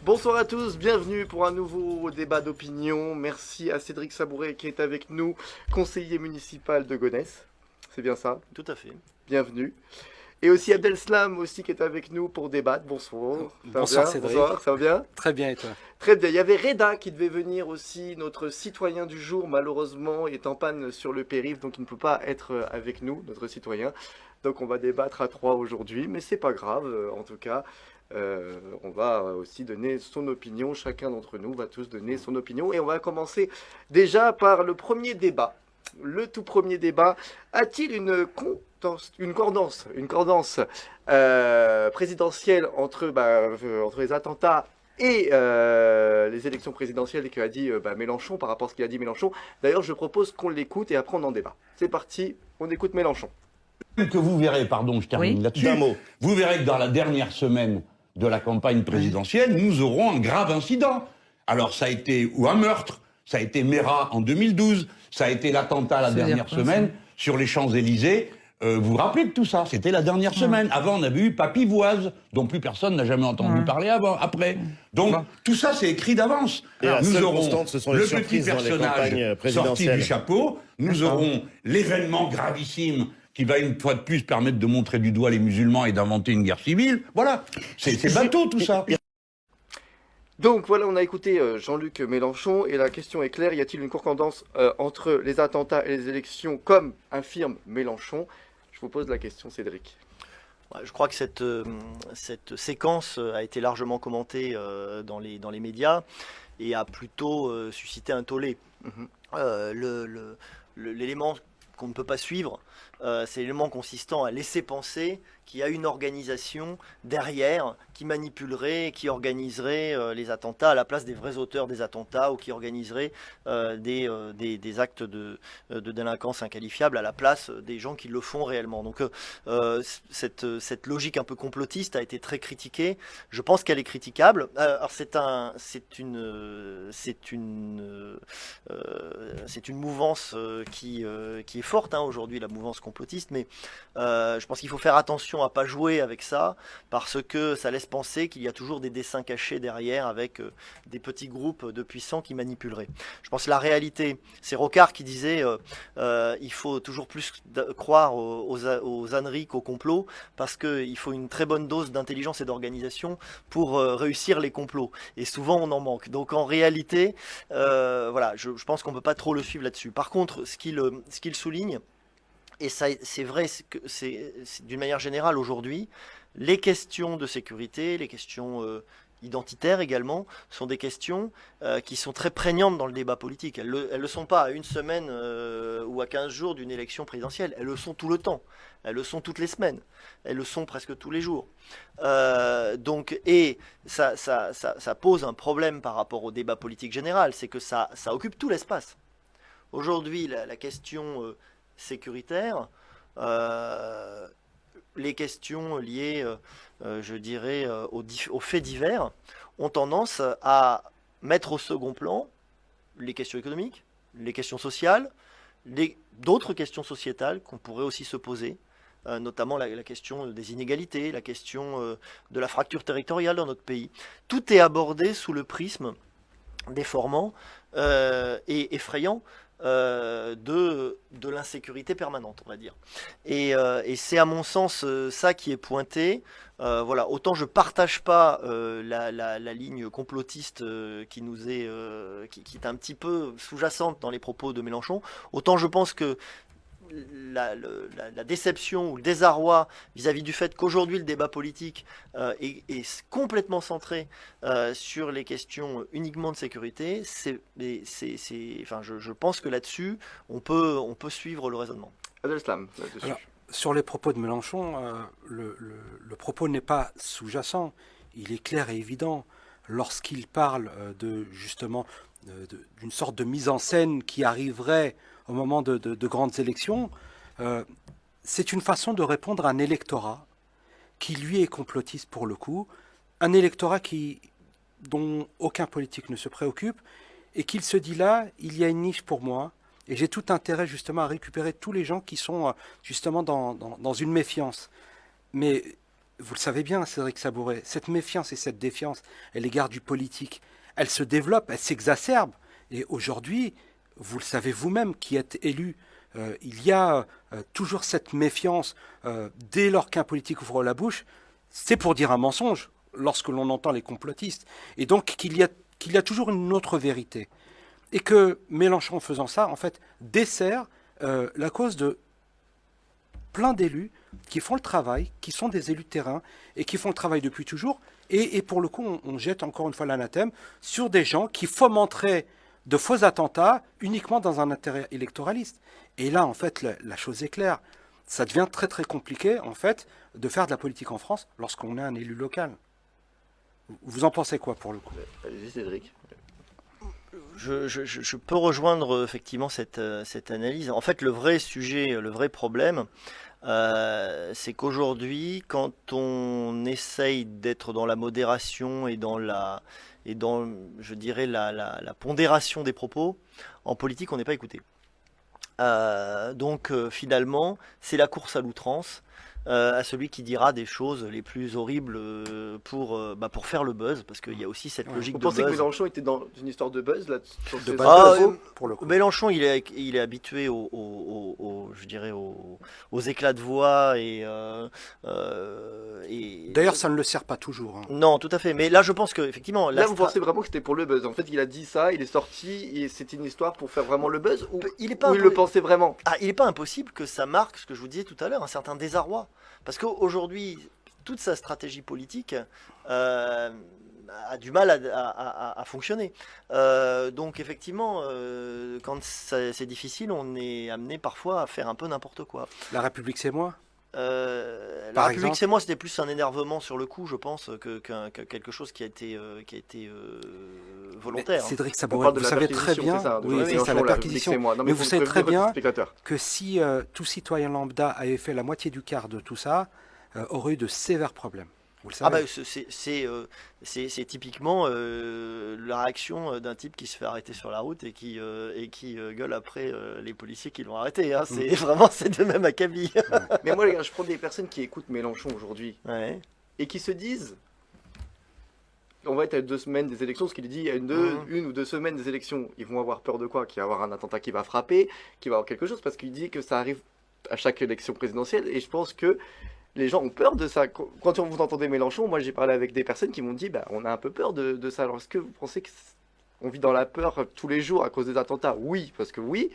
Bonsoir à tous, bienvenue pour un nouveau débat d'opinion. Merci à Cédric Sabouret qui est avec nous, conseiller municipal de Gonesse. C'est bien ça? Tout à fait. Bienvenue. Et aussi Abdeslam aussi qui est avec nous pour débattre. Bonsoir. Bonsoir Cédric. Bonsoir, ça va bien? Très bien et toi? Très bien. Il y avait Reda qui devait venir aussi, notre citoyen du jour. Malheureusement, il est en panne sur le périph', donc il ne peut pas être avec nous, notre citoyen. Donc on va débattre à trois aujourd'hui, mais c'est pas grave. En tout cas, on va aussi donner son opinion. Chacun d'entre nous va tous donner son opinion. Et on va commencer déjà par le premier débat. Le tout premier débat. A-t-il une cordance présidentielle entre les attentats et les élections présidentielles qu'a dit Mélenchon par rapport à ce qu'il a dit Mélenchon? D'ailleurs, je propose qu'on l'écoute et après on en débat. C'est parti, on écoute Mélenchon. Que vous verrez, pardon, je termine là-dessus. D'un mot. Vous verrez que dans la dernière semaine de la campagne présidentielle, nous aurons un grave incident. Alors ça a été ou un meurtre, ça a été Mera en 2012, ça a été l'attentat la dernière semaine sur les Champs-Élysées. Vous vous rappelez de tout ça? C'était la dernière semaine. Avant, on avait eu Papivoise, dont plus personne n'a jamais entendu parler après. Donc, tout ça, c'est écrit d'avance. Nous aurons ce sont le les petit surprises dans les personnage campagnes sorti présidentielles. du chapeau. Nous aurons l'événement gravissime qui va une fois de plus permettre de montrer du doigt les musulmans et d'inventer une guerre civile. Voilà. C'est bateau, tout ça. Donc voilà, on a écouté Jean-Luc Mélenchon et la question est claire, y a-t-il une concordance entre les attentats et les élections comme affirme Mélenchon? Je vous pose la question, Cédric. Je crois que cette séquence a été largement commentée dans les médias et a plutôt suscité un tollé. L'élément qu'on ne peut pas suivre, c'est l'élément consistant à laisser penser qu'il y a une organisation derrière qui manipulerait, qui organiserait les attentats à la place des vrais auteurs des attentats ou qui organiserait des actes de délinquance inqualifiables à la place des gens qui le font réellement. Donc cette logique un peu complotiste a été très critiquée. Je pense qu'elle est critiquable. Alors c'est une mouvance qui est forte aujourd'hui, la mouvance complotiste, mais je pense qu'il faut faire attention à pas jouer avec ça parce que ça laisse penser qu'il y a toujours des dessins cachés derrière avec des petits groupes de puissants qui manipuleraient. Je pense que la réalité, c'est Rocard qui disait il faut toujours plus croire aux âneries qu'aux complots parce qu'il faut une très bonne dose d'intelligence et d'organisation pour réussir les complots et souvent on en manque. Donc en réalité, voilà, je pense qu'on ne peut pas trop le suivre là-dessus. Par contre, ce qu'il souligne, et ça, c'est vrai, c'est d'une manière générale aujourd'hui, les questions de sécurité, les questions identitaires également, sont des questions qui sont très prégnantes dans le débat politique. Elles le sont pas à une semaine ou à 15 jours d'une élection présidentielle, elles le sont tout le temps, elles le sont toutes les semaines, elles le sont presque tous les jours. Et ça pose un problème par rapport au débat politique général, c'est que ça occupe tout l'espace. Aujourd'hui, la question sécuritaire, les questions liées, je dirais, aux faits divers, ont tendance à mettre au second plan les questions économiques, les questions sociales, d'autres questions sociétales qu'on pourrait aussi se poser, notamment la question des inégalités, la question de la fracture territoriale dans notre pays. Tout est abordé sous le prisme déformant et effrayant de l'insécurité permanente, on va dire. Et c'est à mon sens ça qui est pointé. Voilà, autant je partage pas la ligne complotiste qui est un petit peu sous-jacente dans les propos de Mélenchon, autant je pense que la déception ou le désarroi vis-à-vis du fait qu'aujourd'hui le débat politique est complètement centré sur les questions uniquement de sécurité, je pense que là-dessus on peut suivre le raisonnement. Adelslam, là-dessus. Alors, sur les propos de Mélenchon, le propos n'est pas sous-jacent, il est clair et évident lorsqu'il parle justement d'une sorte de mise en scène qui arriverait au moment de grandes élections. C'est une façon de répondre à un électorat qui, lui, est complotiste pour le coup, un électorat dont aucun politique ne se préoccupe, et qu'il se dit là, il y a une niche pour moi, et j'ai tout intérêt justement à récupérer tous les gens qui sont justement dans une méfiance. Mais vous le savez bien, Cédric Sabouret, cette méfiance et cette défiance à l'égard du politique, elle se développe, elle s'exacerbe. Et aujourd'hui, vous le savez vous-même qui êtes élu, il y a toujours cette méfiance dès lors qu'un politique ouvre la bouche, c'est pour dire un mensonge lorsque l'on entend les complotistes. Et donc qu'il y a toujours une autre vérité. Et que Mélenchon, faisant ça, en fait, dessert la cause de plein d'élus qui font le travail, qui sont des élus de terrain et qui font le travail depuis toujours. Et pour le coup, on jette encore une fois l'anathème sur des gens qui fomenteraient de faux attentats uniquement dans un intérêt électoraliste. Et là, en fait, la chose est claire. Ça devient très très compliqué, en fait, de faire de la politique en France lorsqu'on est un élu local. Vous en pensez quoi, pour le coup? Allez-y, Cédric. Je peux rejoindre effectivement cette analyse. En fait, le vrai sujet, le vrai problème, c'est qu'aujourd'hui, quand on essaye d'être dans la modération et dans, je dirais, la pondération des propos, en politique, on n'est pas écouté. Donc finalement, c'est la course à l'outrance, à celui qui dira des choses les plus horribles pour faire le buzz, parce qu'il y a aussi cette logique Vous de pensez que buzz. Mélenchon était dans une histoire de buzz là sur De ces buzz. infos Pour le coup. Mélenchon, il est habitué je dirais aux éclats de voix et D'ailleurs, ça ne le sert pas toujours. Hein. non, tout à fait. Mais là, je pense que effectivement, Là, vous pensez vraiment que c'était pour le buzz? En fait, il a dit ça, il est sorti, et c'était une histoire pour faire vraiment le buzz? Ou il est pas il le pensait vraiment? il n'est pas impossible que ça marque ce que je vous disais tout à l'heure, un certain désarroi. Parce qu'aujourd'hui, toute sa stratégie politique a du mal à fonctionner. Donc effectivement, quand c'est difficile, on est amené parfois à faire un peu n'importe quoi. La République, c'est moi. La Par République, exemple c'est moi, c'était plus un énervement sur le coup, je pense, que quelque chose qui a été volontaire. Mais Cédric On Sabouret, parle de vous la savez très perquisition, bien, c'est ça, de oui, c'est Mélenchon, ça, la République, perquisition. c'est moi. Non, Mais vous faut savez très prévenir bien votre spectateur. que si tout citoyen lambda avait fait la moitié du quart de tout ça, aurait eu de sévères problèmes. Vous le Ah savez. bah c'est typiquement la réaction d'un type qui se fait arrêter sur la route et qui gueule après les policiers qui l'ont arrêté. Hein. C'est vraiment c'est de même acabit. Mais moi, les gars, je prends des personnes qui écoutent Mélenchon aujourd'hui Ouais. et qui se disent, on va être à 2 semaines des élections, ce qu'il dit, il y a une ou 2 semaines des élections, ils vont avoir peur de quoi? Qu'il va y avoir un attentat qui va frapper, qu'il va y avoir quelque chose, parce qu'il dit que ça arrive à chaque élection présidentielle, et je pense que les gens ont peur de ça. Quand vous entendez Mélenchon, moi j'ai parlé avec des personnes qui m'ont dit, bah, on a un peu peur de ça. Alors est-ce que vous pensez qu'on vit dans la peur tous les jours à cause des attentats? Oui, parce que oui.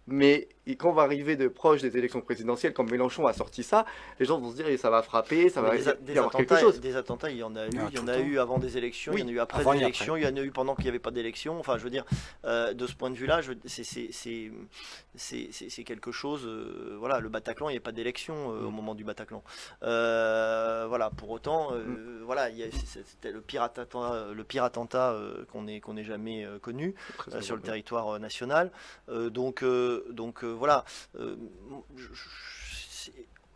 Mais quand on va arriver de proche des élections présidentielles, comme Mélenchon a sorti ça, les gens vont se dire, et ça va frapper, ça va y avoir quelque chose. Des attentats, il y en a eu. Ah, Il y en tout a le eu avant des élections, Oui, il y en a eu après avant des et élections, il y en a eu pendant qu'il n'y avait pas d'élections. Enfin, je veux dire, de ce point de vue-là, c'est quelque chose. Voilà, le Bataclan, il n'y a pas d'élection au moment du Bataclan. Voilà, pour autant, voilà, c'était le pire attentat qu'on ait jamais connu sur le territoire national. Donc voilà.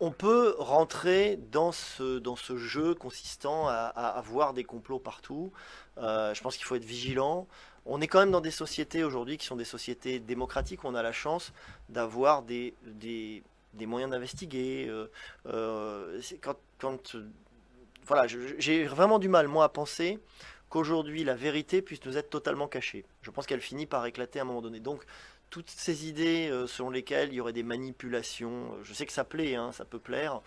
On peut rentrer dans ce jeu consistant à voir des complots partout. Je pense qu'il faut être vigilant. On est quand même dans des sociétés aujourd'hui qui sont des sociétés démocratiques. On a la chance d'avoir des moyens d'investiguer. Voilà, j'ai vraiment du mal, moi, à penser qu'aujourd'hui la vérité puisse nous être totalement cachée. Je pense qu'elle finit par éclater à un moment donné. Donc toutes ces idées selon lesquelles il y aurait des manipulations, je sais que ça plaît, hein, ça peut plaire.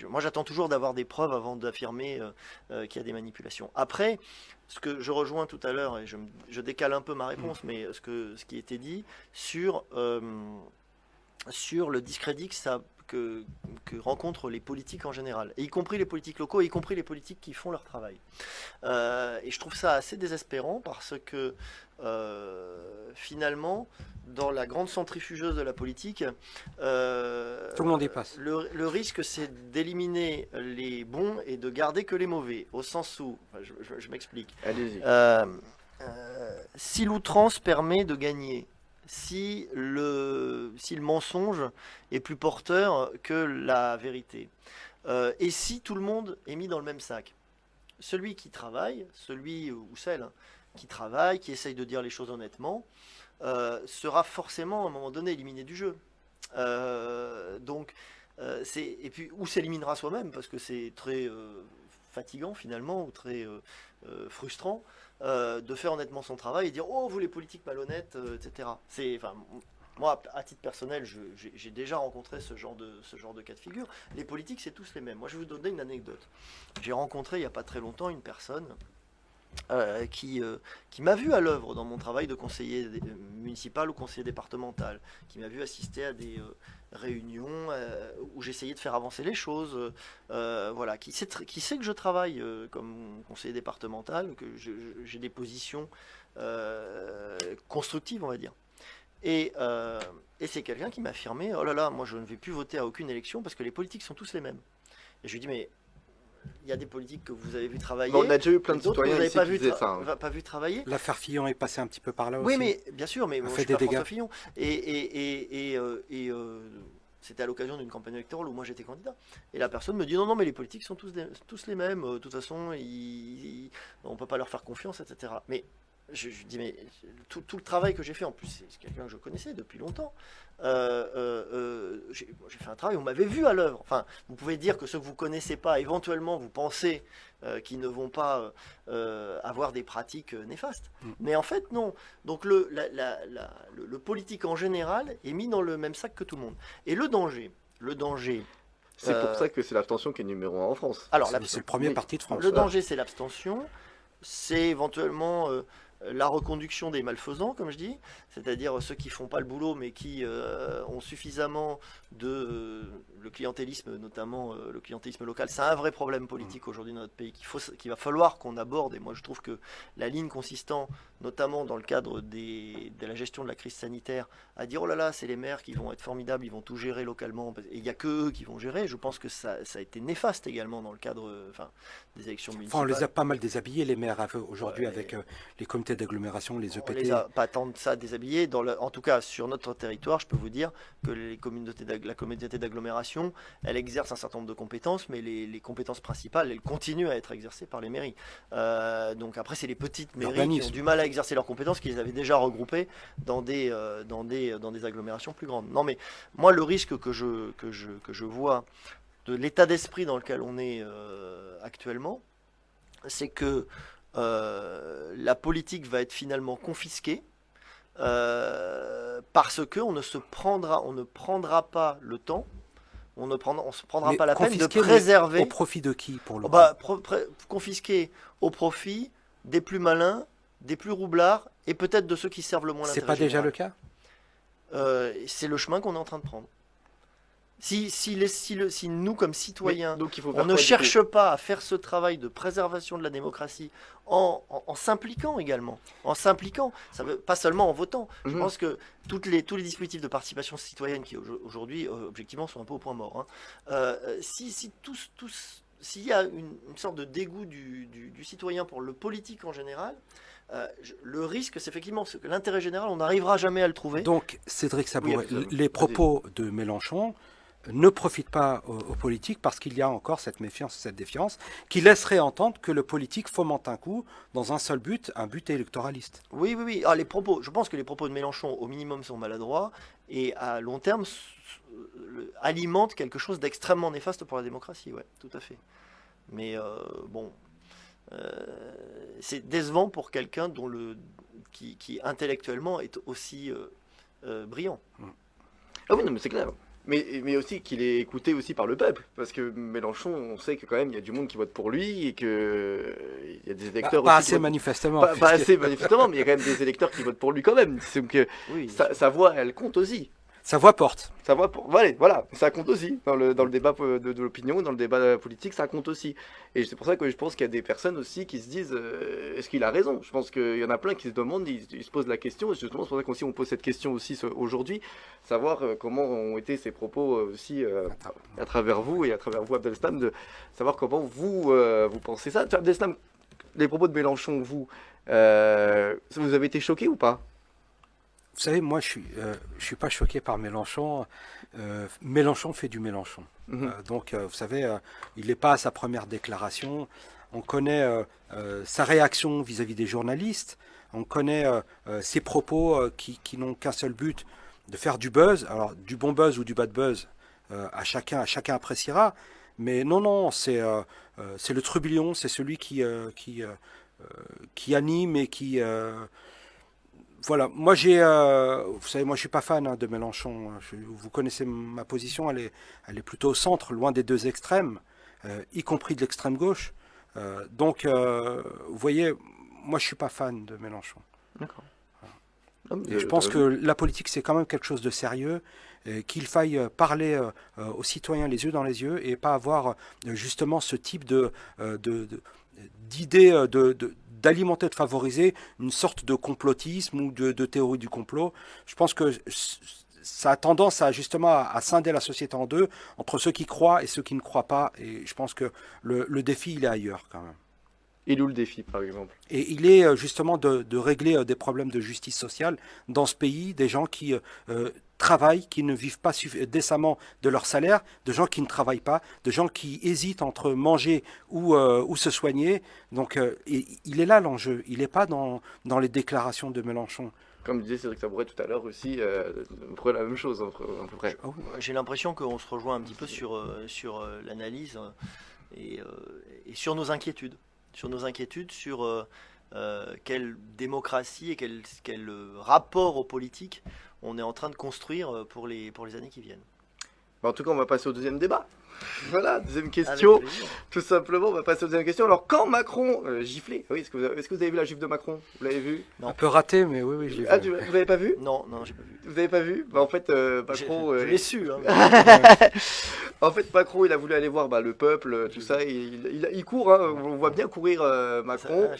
Moi, j'attends toujours d'avoir des preuves avant d'affirmer qu'il y a des manipulations. Après, ce que je rejoins tout à l'heure, et je décale un peu ma réponse, mais ce qui était dit sur le discrédit que rencontrent les politiques en général, et y compris les politiques locaux, et y compris les politiques qui font leur travail. Et je trouve ça assez désespérant parce que finalement, dans la grande centrifugeuse de la politique, Tout le monde y passe. le risque, c'est d'éliminer les bons et de garder que les mauvais, au sens où, je m'explique, Allez-y. si l'outrance permet de gagner, si le mensonge est plus porteur que la vérité, et si tout le monde est mis dans le même sac, celui qui travaille, celui ou celle qui travaille, qui essaye de dire les choses honnêtement, sera forcément à un moment donné éliminé du jeu. Donc Et puis, ou s'éliminera soi-même, parce que c'est très fatigant finalement, ou très frustrant, de faire honnêtement son travail et dire oh vous les politiques malhonnêtes, etc. Moi, à titre personnel, j'ai déjà rencontré ce genre de cas de figure. Les politiques, c'est tous les mêmes. Moi, je vais vous donner une anecdote. J'ai rencontré il n'y a pas très longtemps une personne qui m'a vu à l'œuvre dans mon travail de conseiller municipal ou conseiller départemental, qui m'a vu assister à des réunions où j'essayais de faire avancer les choses, voilà, qui sait que je travaille comme conseiller départemental, que j'ai des positions constructives, on va dire. Et c'est quelqu'un qui m'a affirmé, oh là là, moi je ne vais plus voter à aucune élection parce que les politiques sont tous les mêmes. Et je lui dis, mais il y a des politiques que vous avez vu travailler. Bon, on a déjà eu plein de d'autres que citoyens vous ici n'avez qui faisaient ça. Hein. pas vu travailler. L'affaire Fillon est passée un petit peu par là aussi. Oui, mais bien sûr, mais moi, je fait suis pas des dégâts. François Fillon. Et c'était à l'occasion d'une campagne électorale où moi j'étais candidat. Et la personne me dit non, non, mais les politiques sont tous les mêmes. De toute façon, on ne peut pas leur faire confiance, etc. Mais je dis, mais tout le travail que j'ai fait, en plus, c'est quelqu'un que je connaissais depuis longtemps. J'ai fait un travail, on m'avait vu à l'œuvre. Enfin, vous pouvez dire que ceux que vous ne connaissez pas, éventuellement, vous pensez qu'ils ne vont pas avoir des pratiques néfastes. Mais en fait, non. Donc, le politique en général est mis dans le même sac que tout le monde. Et le danger. C'est pour ça que c'est l'abstention qui est numéro 1 en France. Alors, c'est le premier parti de France. Le danger, c'est l'abstention. C'est éventuellement la reconduction des malfaisants, comme je dis, c'est-à-dire ceux qui font pas le boulot, mais qui ont suffisamment de... le clientélisme, notamment le clientélisme local, c'est un vrai problème politique aujourd'hui dans notre pays qu'il va falloir qu'on aborde. Et moi, je trouve que la ligne consistant, notamment dans le cadre de la gestion de la crise sanitaire, à dire oh là là, c'est les maires qui vont être formidables, ils vont tout gérer localement, et il n'y a que eux qui vont gérer. Je pense que ça a été néfaste également dans le cadre des élections municipales. Enfin, on les a pas mal déshabillés, les maires, aujourd'hui, avec les comités d'agglomération, les EPT. On les a pas tant de ça déshabillés. En tout cas, sur notre territoire, je peux vous dire que la communauté d'agglomération, elle exerce un certain nombre de compétences, mais les compétences principales, elles continuent à être exercées par les mairies. Donc après, c'est les petites mairies qui ont du mal à exercer leurs compétences, qui les avaient déjà regroupées dans des agglomérations plus grandes. Non, mais moi, le risque que je vois de l'état d'esprit dans lequel on est actuellement, c'est que la politique va être finalement confisquée parce qu'on ne prendra pas le temps, on ne se prendra pas la peine de préserver. Au profit de qui, pour le coup confisquer au profit des plus malins, des plus roublards et peut-être de ceux qui servent le moins l'intérêt général. C'est pas déjà le cas? C'est le chemin qu'on est en train de prendre. Si nous, comme citoyens, on ne cherche pas à faire ce travail de préservation de la démocratie en s'impliquant également, ça veut, pas seulement en votant. Je pense que tous les dispositifs de participation citoyenne qui aujourd'hui, objectivement, sont un peu au point mort. Hein. S'il y a une sorte de dégoût du citoyen pour le politique en général, le risque, c'est effectivement que l'intérêt général, on n'arrivera jamais à le trouver. Donc, Cédric Sabouret, les propos de Mélenchon ne profitent pas aux politiques parce qu'il y a encore cette méfiance, cette défiance, qui laisserait entendre que le politique fomente un coup dans un seul but, un but électoraliste. Oui. Je pense que les propos de Mélenchon, au minimum, sont maladroits et à long terme alimentent quelque chose d'extrêmement néfaste pour la démocratie. Ouais, tout à fait. Mais c'est décevant pour quelqu'un qui intellectuellement est aussi brillant. Ah oui, non, mais c'est clair. Mais aussi qu'il est écouté aussi par le peuple, parce que Mélenchon, on sait que quand même il y a du monde qui vote pour lui et que il y a des électeurs pas aussi assez manifestement. Pas assez manifestement, mais il y a quand même des électeurs qui votent pour lui quand même. Donc sa voix, elle compte aussi. Sa voix porte. Voilà, ça compte aussi dans le débat de l'opinion, dans le débat politique, ça compte aussi. Et c'est pour ça que je pense qu'il y a des personnes aussi qui se disent est-ce qu'il a raison? Je pense qu'il y en a plein qui se demandent, ils se posent la question. Et justement, c'est pour ça qu'on pose cette question aussi aujourd'hui, savoir comment ont été ces propos aussi à travers vous et à travers vous, Abdeslam, de savoir comment vous pensez ça. Abdeslam, les propos de Mélenchon, vous avez été choqué ou pas? Vous savez, moi, je suis pas choqué par Mélenchon. Mélenchon fait du Mélenchon. Donc, vous savez, il n'est pas à sa première déclaration. On connaît sa réaction vis-à-vis des journalistes. On connaît ses propos qui n'ont qu'un seul but, de faire du buzz. Alors, du bon buzz ou du bad buzz, chacun appréciera. Mais non, c'est le trublion, c'est celui qui anime et qui... voilà, moi vous savez, moi je suis pas fan de Mélenchon. Vous connaissez ma position, elle est plutôt au centre, loin des deux extrêmes, y compris de l'extrême gauche. Vous voyez, moi je suis pas fan de Mélenchon. D'accord. Et je pense que la politique c'est quand même quelque chose de sérieux, qu'il faille parler aux citoyens les yeux dans les yeux et pas avoir justement ce type d'idées d'alimenter, de favoriser une sorte de complotisme ou de théorie du complot. Je pense que ça a tendance justement à scinder la société en deux, entre ceux qui croient et ceux qui ne croient pas. Et je pense que le défi, il est ailleurs quand même. Il est où le défi, par exemple? Et il est justement de régler des problèmes de justice sociale dans ce pays, des gens qui travaillent, qui ne vivent pas décemment de leur salaire, de gens qui ne travaillent pas, de gens qui hésitent entre manger ou se soigner. Donc il est là l'enjeu, il n'est pas dans les déclarations de Mélenchon. Comme disait Cédric Tabouret tout à l'heure aussi, pour la même chose, à peu près. J'ai l'impression qu'on se rejoint un petit peu sur l'analyse et sur nos inquiétudes. Sur quelle démocratie et quel rapport aux politiques on est en train de construire pour les années qui viennent. En tout cas, on va passer au deuxième débat. Voilà, deuxième question. Tout simplement, on va passer aux deuxième question. Alors, quand Macron giflait, oui, est-ce que vous avez vu la gifle de Macron? Vous l'avez vu? Un peu raté, mais oui, je l'ai vu. Ah, vous l'avez pas vu? Non, j'ai pas vu. Vous avez pas vu? En fait, Macron... Je l'ai su. Hein. En fait, Macron, il a voulu aller voir le peuple, tout ça. Il court, hein, on voit bien courir Macron.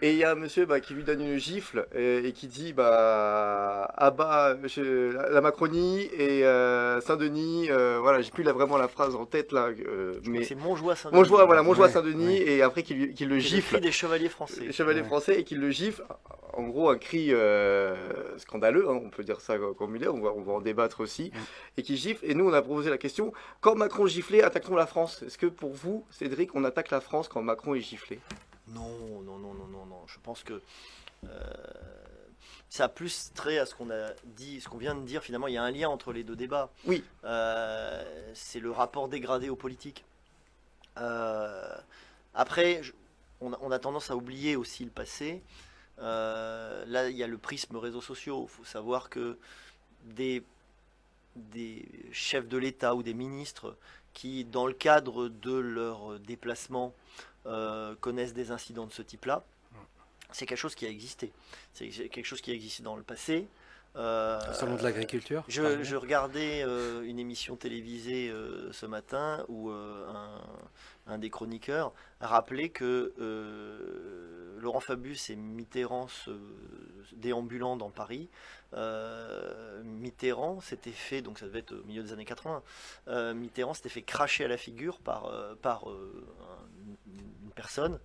Et il y a un monsieur qui lui donne une gifle et qui dit abat la Macronie et Saint-Denis. Voilà, j'ai plus vraiment la phrase en tête là. Mais c'est Montjoie-Saint-Denis. Montjoie-Saint-Denis, et après qu'il le gifle. Le cri des chevaliers français. Les chevaliers français, et qu'il le gifle. En gros, un cri scandaleux, hein, on peut dire ça comme il est, on va en débattre aussi. Et qui gifle. Et nous, on a proposé la question, quand Macron giflait, attaquons la France. Est-ce que pour vous, Cédric, on attaque la France quand Macron est giflé? Non. Je pense que ça a plus trait à ce qu'on a dit, ce qu'on vient de dire. Finalement, il y a un lien entre les deux débats. Oui. C'est le rapport dégradé aux politiques. Après, on a tendance à oublier aussi le passé. Là, il y a le prisme réseaux sociaux. Il faut savoir que des chefs de l'État ou des ministres qui, dans le cadre de leur déplacement, connaissent des incidents de ce type-là, c'est quelque chose qui a existé. C'est quelque chose qui a existé dans le passé. Au salon de l'agriculture. Je regardais une émission télévisée ce matin où un des chroniqueurs rappelait que Laurent Fabius et Mitterrand déambulant dans Paris, Mitterrand s'était fait, donc ça devait être au milieu des années 80, Mitterrand s'était fait cracher à la figure par une personne.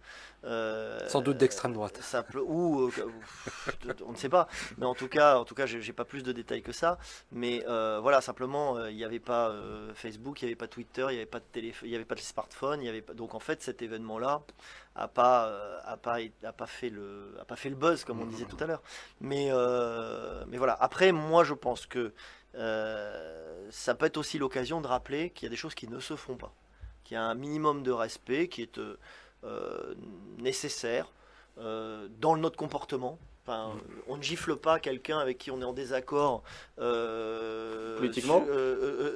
Sans doute d'extrême droite. Ou on ne sait pas, mais en tout cas j'ai pas plus de détails que ça, mais voilà, simplement il n'y avait pas Facebook, il n'y avait pas Twitter, il n'y avait pas de téléphone, il n'y avait pas de smartphone, il y avait pas... donc en fait cet événement là a pas fait le buzz comme on disait tout à l'heure, mais voilà. Après, moi je pense que ça peut être aussi l'occasion de rappeler qu'il y a des choses qui ne se font pas, qu'il y a un minimum de respect qui est nécessaire dans notre comportement. Enfin, on ne gifle pas quelqu'un avec qui on est en désaccord politiquement.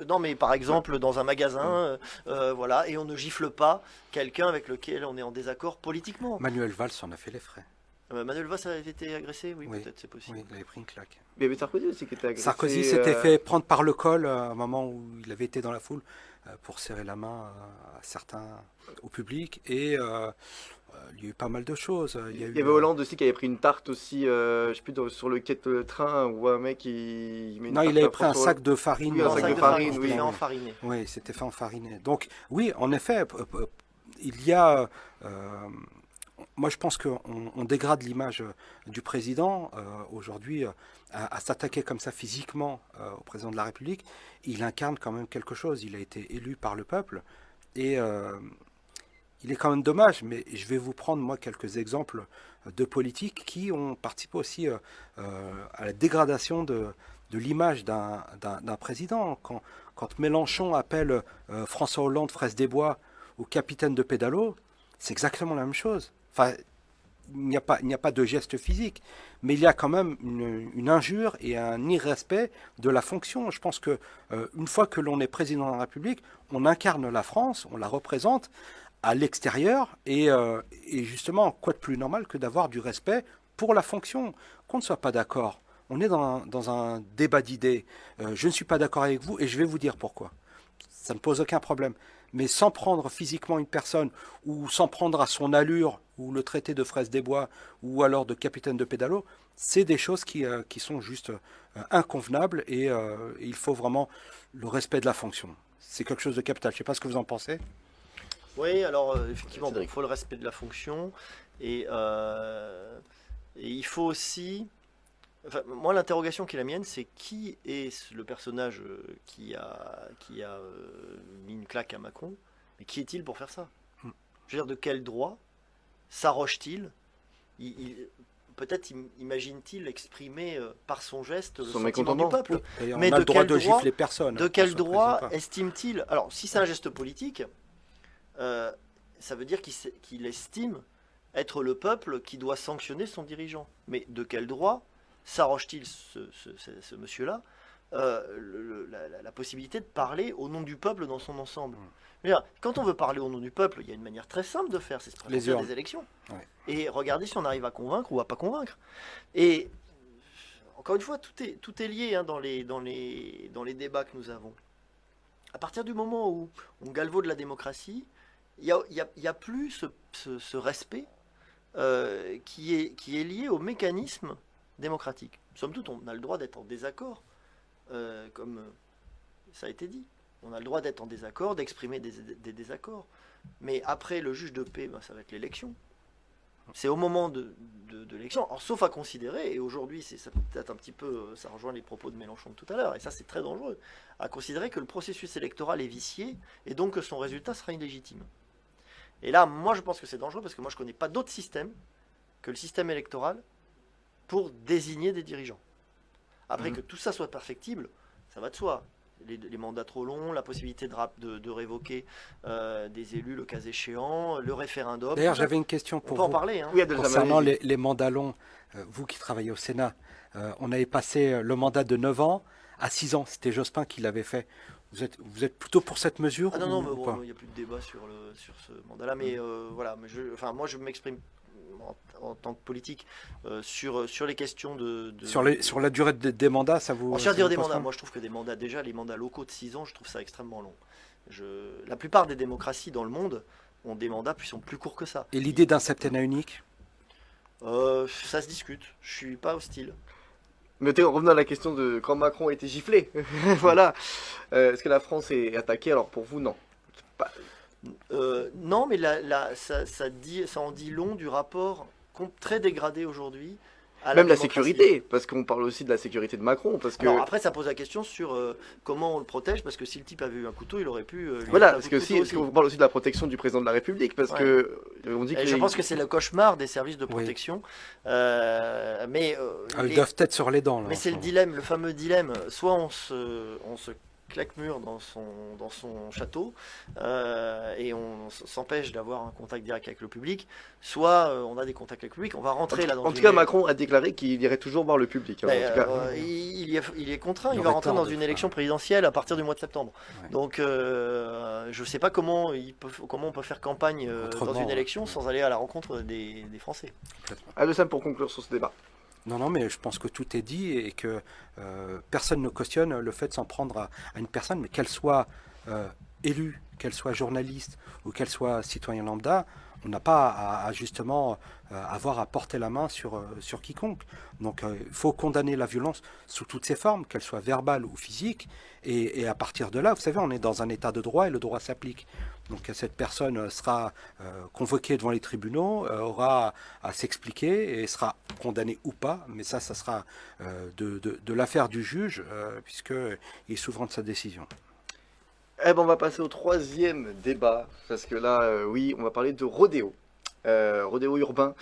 Non, mais par exemple dans un magasin, voilà, et on ne gifle pas quelqu'un avec lequel on est en désaccord politiquement. Manuel Valls en a fait les frais. Manuel Valls a été agressé, oui. Peut-être, c'est possible. Oui, il avait pris une claque. Mais il y avait Sarkozy aussi qui était agressé. Sarkozy s'était fait prendre par le col à un moment où il avait été dans la foule pour serrer la main à certains au public, et il y a eu pas mal de choses. Il y avait Hollande aussi qui avait pris une tarte aussi, je sais plus, sur le quai de train, où un mec il met une tarte, il avait pris un sac de farine. Oui, un sac de farine, oui. Enfariné. Oui, c'était fait enfariné. Donc oui, en effet, il y a... moi, je pense qu'on dégrade l'image du président aujourd'hui à s'attaquer comme ça physiquement au président de la République. Il incarne quand même quelque chose. Il a été élu par le peuple. Et il est quand même dommage, mais je vais vous prendre, moi, quelques exemples de politiques qui ont participé aussi à la dégradation de l'image d'un président. Quand Mélenchon appelle François Hollande fraise des bois ou capitaine de pédalo, c'est exactement la même chose. Enfin, il n'y a pas de geste physique, mais il y a quand même une injure et un irrespect de la fonction. Je pense que une fois que l'on est président de la République, on incarne la France, on la représente à l'extérieur, et justement, quoi de plus normal que d'avoir du respect pour la fonction, qu'on ne soit pas d'accord. On est dans un débat d'idées. Je ne suis pas d'accord avec vous et je vais vous dire pourquoi. Ça ne pose aucun problème. Mais sans prendre physiquement une personne, ou sans prendre à son allure, ou le traiter de fraise des bois, ou alors de capitaine de pédalo, c'est des choses qui sont juste inconvenables, et il faut vraiment le respect de la fonction. C'est quelque chose de capital. Je ne sais pas ce que vous en pensez. Oui, alors effectivement, il faut le respect de la fonction, et il faut aussi... Enfin, moi, l'interrogation qui est la mienne, c'est qui est le personnage qui a mis une claque à Macron, mais qui est-il pour faire ça? Je veux dire, de quel droit s'arroge-t-il? Peut-être imagine-t-il exprimer par son geste le sentiment du peuple. Mais on a le droit de gifler personne. De quel droit estime-t-il? Alors, si c'est un geste politique, ça veut dire qu'il estime être le peuple qui doit sanctionner son dirigeant. Mais de quel droit s'arroge-t-il, ce monsieur-là, la possibilité de parler au nom du peuple dans son ensemble? Quand on veut parler au nom du peuple, il y a une manière très simple de faire, c'est se présenter à des élections. Ouais. Et regarder si on arrive à convaincre ou à pas convaincre. Et encore une fois, tout est lié dans les débats que nous avons. À partir du moment où on galvaude la démocratie, il y a plus ce respect qui est lié au mécanisme démocratique. Somme toute, on a le droit d'être en désaccord, comme ça a été dit. On a le droit d'être en désaccord, d'exprimer des désaccords. Mais après le juge de paix, ça va être l'élection. C'est au moment de l'élection, sauf à considérer, et aujourd'hui, ça peut-être un petit peu, ça rejoint les propos de Mélenchon de tout à l'heure, et ça c'est très dangereux, à considérer que le processus électoral est vicié, et donc que son résultat sera illégitime. Et là, moi je pense que c'est dangereux, parce que moi je ne connais pas d'autre système que le système électoral pour désigner des dirigeants. Après que tout ça soit perfectible, ça va de soi. Les mandats trop longs, la possibilité de révoquer des élus le cas échéant, le référendum. D'ailleurs, j'avais une question pour vous. On peut en parler. Hein. Oui, concernant les mandats longs, vous qui travaillez au Sénat, on avait passé le mandat de 9 ans à 6 ans. C'était Jospin qui l'avait fait. Vous êtes plutôt pour cette mesure? Non, mais bon, il n'y a plus de débat sur ce mandat-là. Mais voilà, moi je m'exprime en tant que politique sur les questions Sur la durée des mandats, ça vous... Sur la durée des mandats, moi je trouve que les mandats locaux de 6 ans, je trouve ça extrêmement long. La plupart des démocraties dans le monde ont des mandats qui sont plus courts que ça. Et l'idée d'un septennat unique? Ça se discute, je suis pas hostile. Mais revenons à la question de quand Macron a été giflé. Voilà. Est-ce que la France est attaquée? Alors pour vous, non. Non, mais ça en dit long du rapport très dégradé aujourd'hui. Même la sécurité, parce qu'on parle aussi de la sécurité de Macron. Alors après, ça pose la question sur comment on le protège, parce que si le type avait eu un couteau, il aurait pu... voilà, parce que on parle aussi de la protection du président de la République, parce que on dit que je pense que c'est le cauchemar des services de protection. Oui. Ils doivent être sur les dents. Là, mais c'est le dilemme, le fameux dilemme. Soit on se claque-mur dans son château et on s'empêche d'avoir un contact direct avec le public, soit on a des contacts avec le public, on va rentrer là dans En tout cas, Macron a déclaré qu'il irait toujours voir le public. Il est contraint, il va rentrer dans une élection présidentielle à partir du mois de septembre. Ouais. Donc je ne sais pas comment on peut faire campagne dans une élection sans aller à la rencontre des Français. Adesam, pour conclure sur ce débat. Non, mais je pense que tout est dit et que personne ne cautionne le fait de s'en prendre à une personne, mais qu'elle soit élue, qu'elle soit journaliste ou qu'elle soit citoyen lambda, on n'a pas à justement avoir à porter la main sur quiconque. Donc il faut condamner la violence sous toutes ses formes, qu'elle soit verbale ou physique, et à partir de là, vous savez, on est dans un état de droit et le droit s'applique. Donc cette personne sera convoquée devant les tribunaux, aura à s'expliquer et sera condamnée ou pas, mais ça sera de l'affaire du juge, puisqu'il est souverain de sa décision. On va passer au troisième débat, parce que là, oui, on va parler de rodéo. rodéo urbain,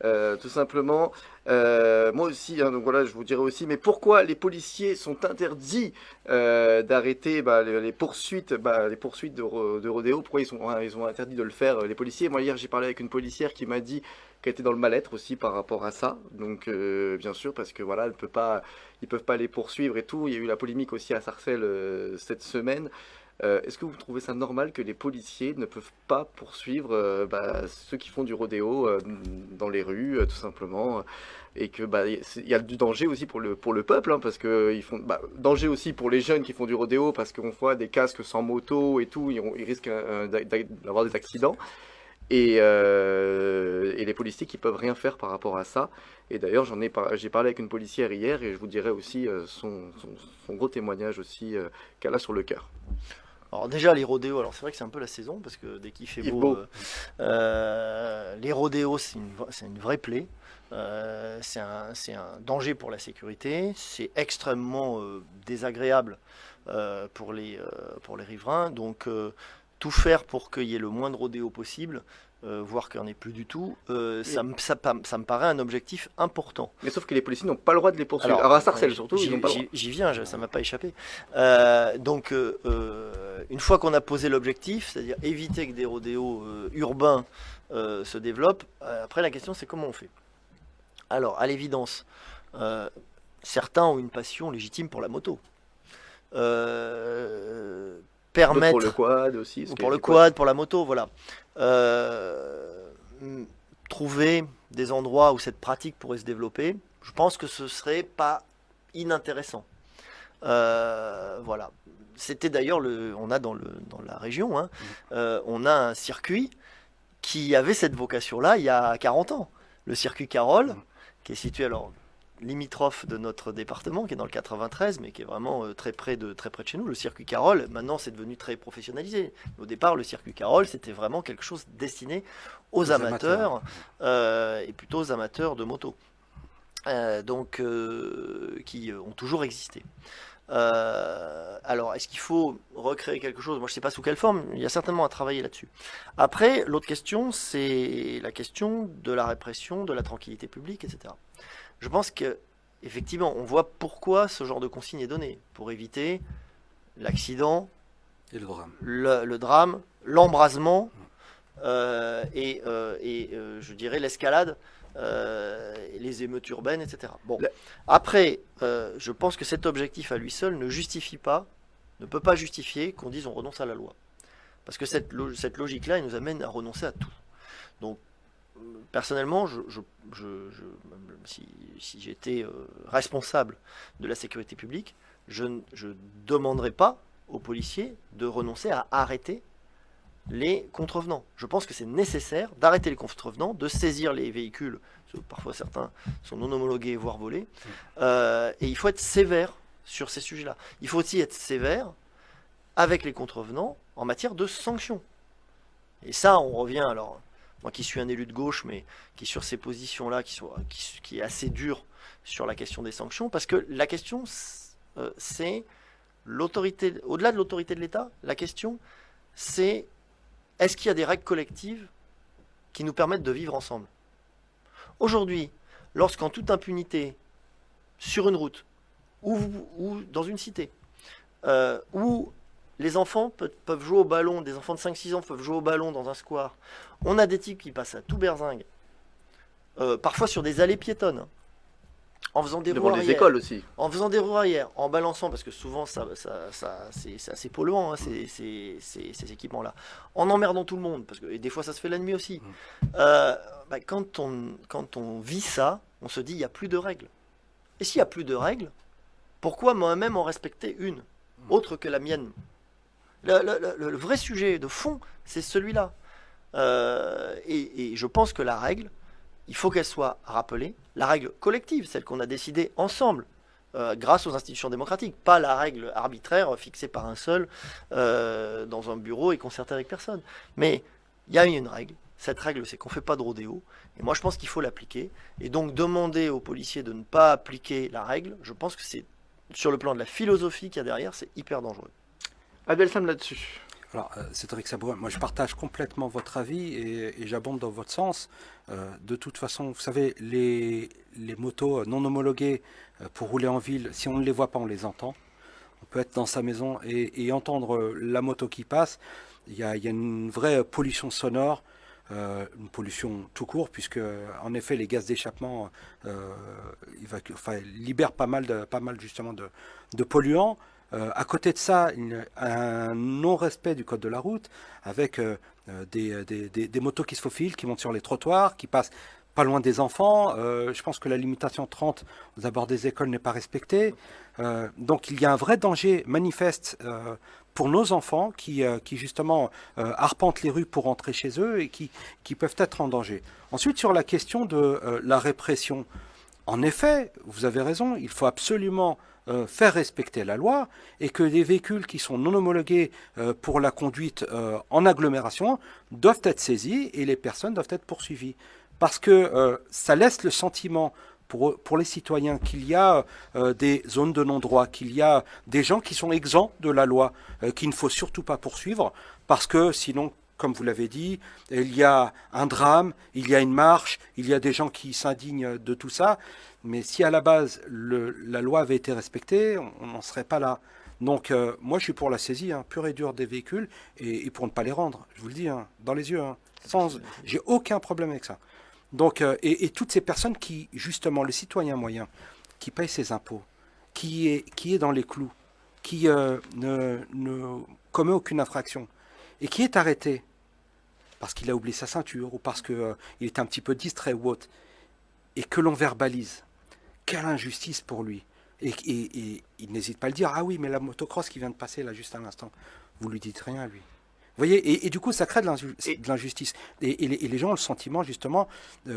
tout simplement. Moi aussi, hein, donc voilà, je vous dirais aussi, mais pourquoi les policiers sont interdits d'arrêter les poursuites, de rodéo? Pourquoi ils ont interdit de le faire, les policiers? Moi, hier, j'ai parlé avec une policière qui m'a dit qu'elle était dans le mal-être aussi par rapport à ça. Donc, bien sûr, parce que voilà, ils peuvent pas les poursuivre et tout. Il y a eu la polémique aussi à Sarcelles cette semaine. Est-ce que vous trouvez ça normal que les policiers ne peuvent pas poursuivre ceux qui font du rodéo dans les rues, tout simplement, et que il y a du danger aussi pour le peuple, hein, parce que ils font danger aussi pour les jeunes qui font du rodéo, parce qu'on voit des casques sans moto et tout, ils risquent d'avoir des accidents. Et les policiers qui peuvent rien faire par rapport à ça. Et d'ailleurs, j'ai parlé avec une policière hier et je vous dirai aussi son gros témoignage aussi qu'elle a sur le cœur. Alors déjà les rodéos, alors c'est vrai que c'est un peu la saison parce que dès qu'il fait beau, les rodéos c'est une vraie plaie. C'est un danger pour la sécurité, c'est extrêmement désagréable pour les riverains. Donc tout faire pour qu'il y ait le moins de rodéos possible, voire qu'il n'y en ait plus du tout, ça me paraît un objectif important. Mais sauf que les policiers n'ont pas le droit de les poursuivre. Alors à Sarcelles surtout, ils n'ont pas le droit. J'y viens, ça ne m'a pas échappé. Donc une fois qu'on a posé l'objectif, c'est-à-dire éviter que des rodéos urbains se développent, après la question c'est comment on fait. Alors à l'évidence, certains ont une passion légitime pour la moto. Permettre pour le quad aussi, ou pour le quad, pour la moto, voilà. Trouver des endroits où cette pratique pourrait se développer, je pense que ce serait pas inintéressant. Voilà. C'était d'ailleurs on a dans la région, hein, on a un circuit qui avait cette vocation-là il y a 40 ans. Le circuit Carole, qui est situé alors limitrophe de notre département, qui est dans le 93, mais qui est vraiment très près de chez nous. Le circuit Carole, maintenant, c'est devenu très professionnalisé. Au départ, le circuit Carole, c'était vraiment quelque chose destiné aux amateurs. Et plutôt aux amateurs de moto. Qui ont toujours existé. Alors, est-ce qu'il faut recréer quelque chose? Moi, je ne sais pas sous quelle forme. Il y a certainement à travailler là-dessus. Après, l'autre question, c'est la question de la répression, de la tranquillité publique, etc. Je pense que effectivement, on voit pourquoi ce genre de consigne est donné, pour éviter l'accident, et le drame, l'embrasement je dirais l'escalade, les émeutes urbaines, etc. Bon, après, je pense que cet objectif à lui seul ne peut pas justifier qu'on dise on renonce à la loi, parce que cette logique-là, elle nous amène à renoncer à tout. Donc personnellement, si j'étais responsable de la sécurité publique, je ne demanderais pas aux policiers de renoncer à arrêter les contrevenants. Je pense que c'est nécessaire d'arrêter les contrevenants, de saisir les véhicules, parfois certains sont non homologués, voire volés, et il faut être sévère sur ces sujets-là. Il faut aussi être sévère avec les contrevenants en matière de sanctions. Et ça, on revient alors... Moi qui suis un élu de gauche, mais qui sur ces positions-là, qui est assez dur sur la question des sanctions, parce que la question, c'est l'autorité, au-delà de l'autorité de l'État, la question, c'est est-ce qu'il y a des règles collectives qui nous permettent de vivre ensemble? Aujourd'hui, lorsqu'en toute impunité, sur une route, ou dans une cité, où les enfants peuvent jouer au ballon, des enfants de 5-6 ans peuvent jouer au ballon dans un square. On a des types qui passent à tout berzingue, parfois sur des allées piétonnes, en faisant des roues arrière. Devant les écoles aussi. En faisant des roues arrière, en balançant, parce que souvent c'est assez polluant, hein, ces équipements-là. En emmerdant tout le monde, parce que et des fois ça se fait la nuit aussi. Quand on vit ça, on se dit il n'y a plus de règles. Et s'il n'y a plus de règles, pourquoi moi-même en respecter une, autre que la mienne? Le vrai sujet de fond, c'est celui-là. Et je pense que la règle, il faut qu'elle soit rappelée. La règle collective, celle qu'on a décidée ensemble, grâce aux institutions démocratiques. Pas la règle arbitraire fixée par un seul dans un bureau et concertée avec personne. Mais il y a une règle. Cette règle, c'est qu'on ne fait pas de rodéo. Et moi, je pense qu'il faut l'appliquer. Et donc, demander aux policiers de ne pas appliquer la règle, je pense que c'est, sur le plan de la philosophie qu'il y a derrière, c'est hyper dangereux. Abdel Sam là-dessus. Alors, Cédric Sabourin, moi je partage complètement votre avis et j'abonde dans votre sens. De toute façon, vous savez, les motos non homologuées pour rouler en ville, si on ne les voit pas, on les entend. On peut être dans sa maison et entendre la moto qui passe. Il y a une vraie pollution sonore, une pollution tout court, puisque en effet les gaz d'échappement libèrent pas mal justement de polluants. À côté de ça, un non-respect du code de la route, avec des motos qui se faufilent, qui montent sur les trottoirs, qui passent pas loin des enfants. Je pense que la limitation 30 aux abords des écoles n'est pas respectée. Donc il y a un vrai danger manifeste pour nos enfants qui justement arpentent les rues pour rentrer chez eux et qui peuvent être en danger. Ensuite, sur la question de la répression, en effet, vous avez raison, il faut absolument faire respecter la loi et que les véhicules qui sont non homologués pour la conduite en agglomération doivent être saisis et les personnes doivent être poursuivies. Parce que ça laisse le sentiment pour les citoyens qu'il y a des zones de non-droit, qu'il y a des gens qui sont exempts de la loi, qu'il ne faut surtout pas poursuivre, parce que sinon, comme vous l'avez dit, il y a un drame, il y a une marche, il y a des gens qui s'indignent de tout ça. Mais si à la base la loi avait été respectée, on n'en serait pas là. Donc moi je suis pour la saisie pure et dure des véhicules et pour ne pas les rendre, je vous le dis, dans les yeux. J'ai aucun problème avec ça. Donc, et toutes ces personnes qui, justement, le citoyen moyen, qui paye ses impôts, qui est dans les clous, qui ne commet aucune infraction, et qui est arrêté parce qu'il a oublié sa ceinture, ou parce qu'il est un petit peu distrait ou autre, et que l'on verbalise, quelle injustice pour lui. Et il n'hésite pas à le dire, ah oui, mais la motocross qui vient de passer là juste à l'instant, vous lui dites rien à lui. Vous voyez, et du coup, ça crée de l'injustice. Et les gens ont le sentiment, justement,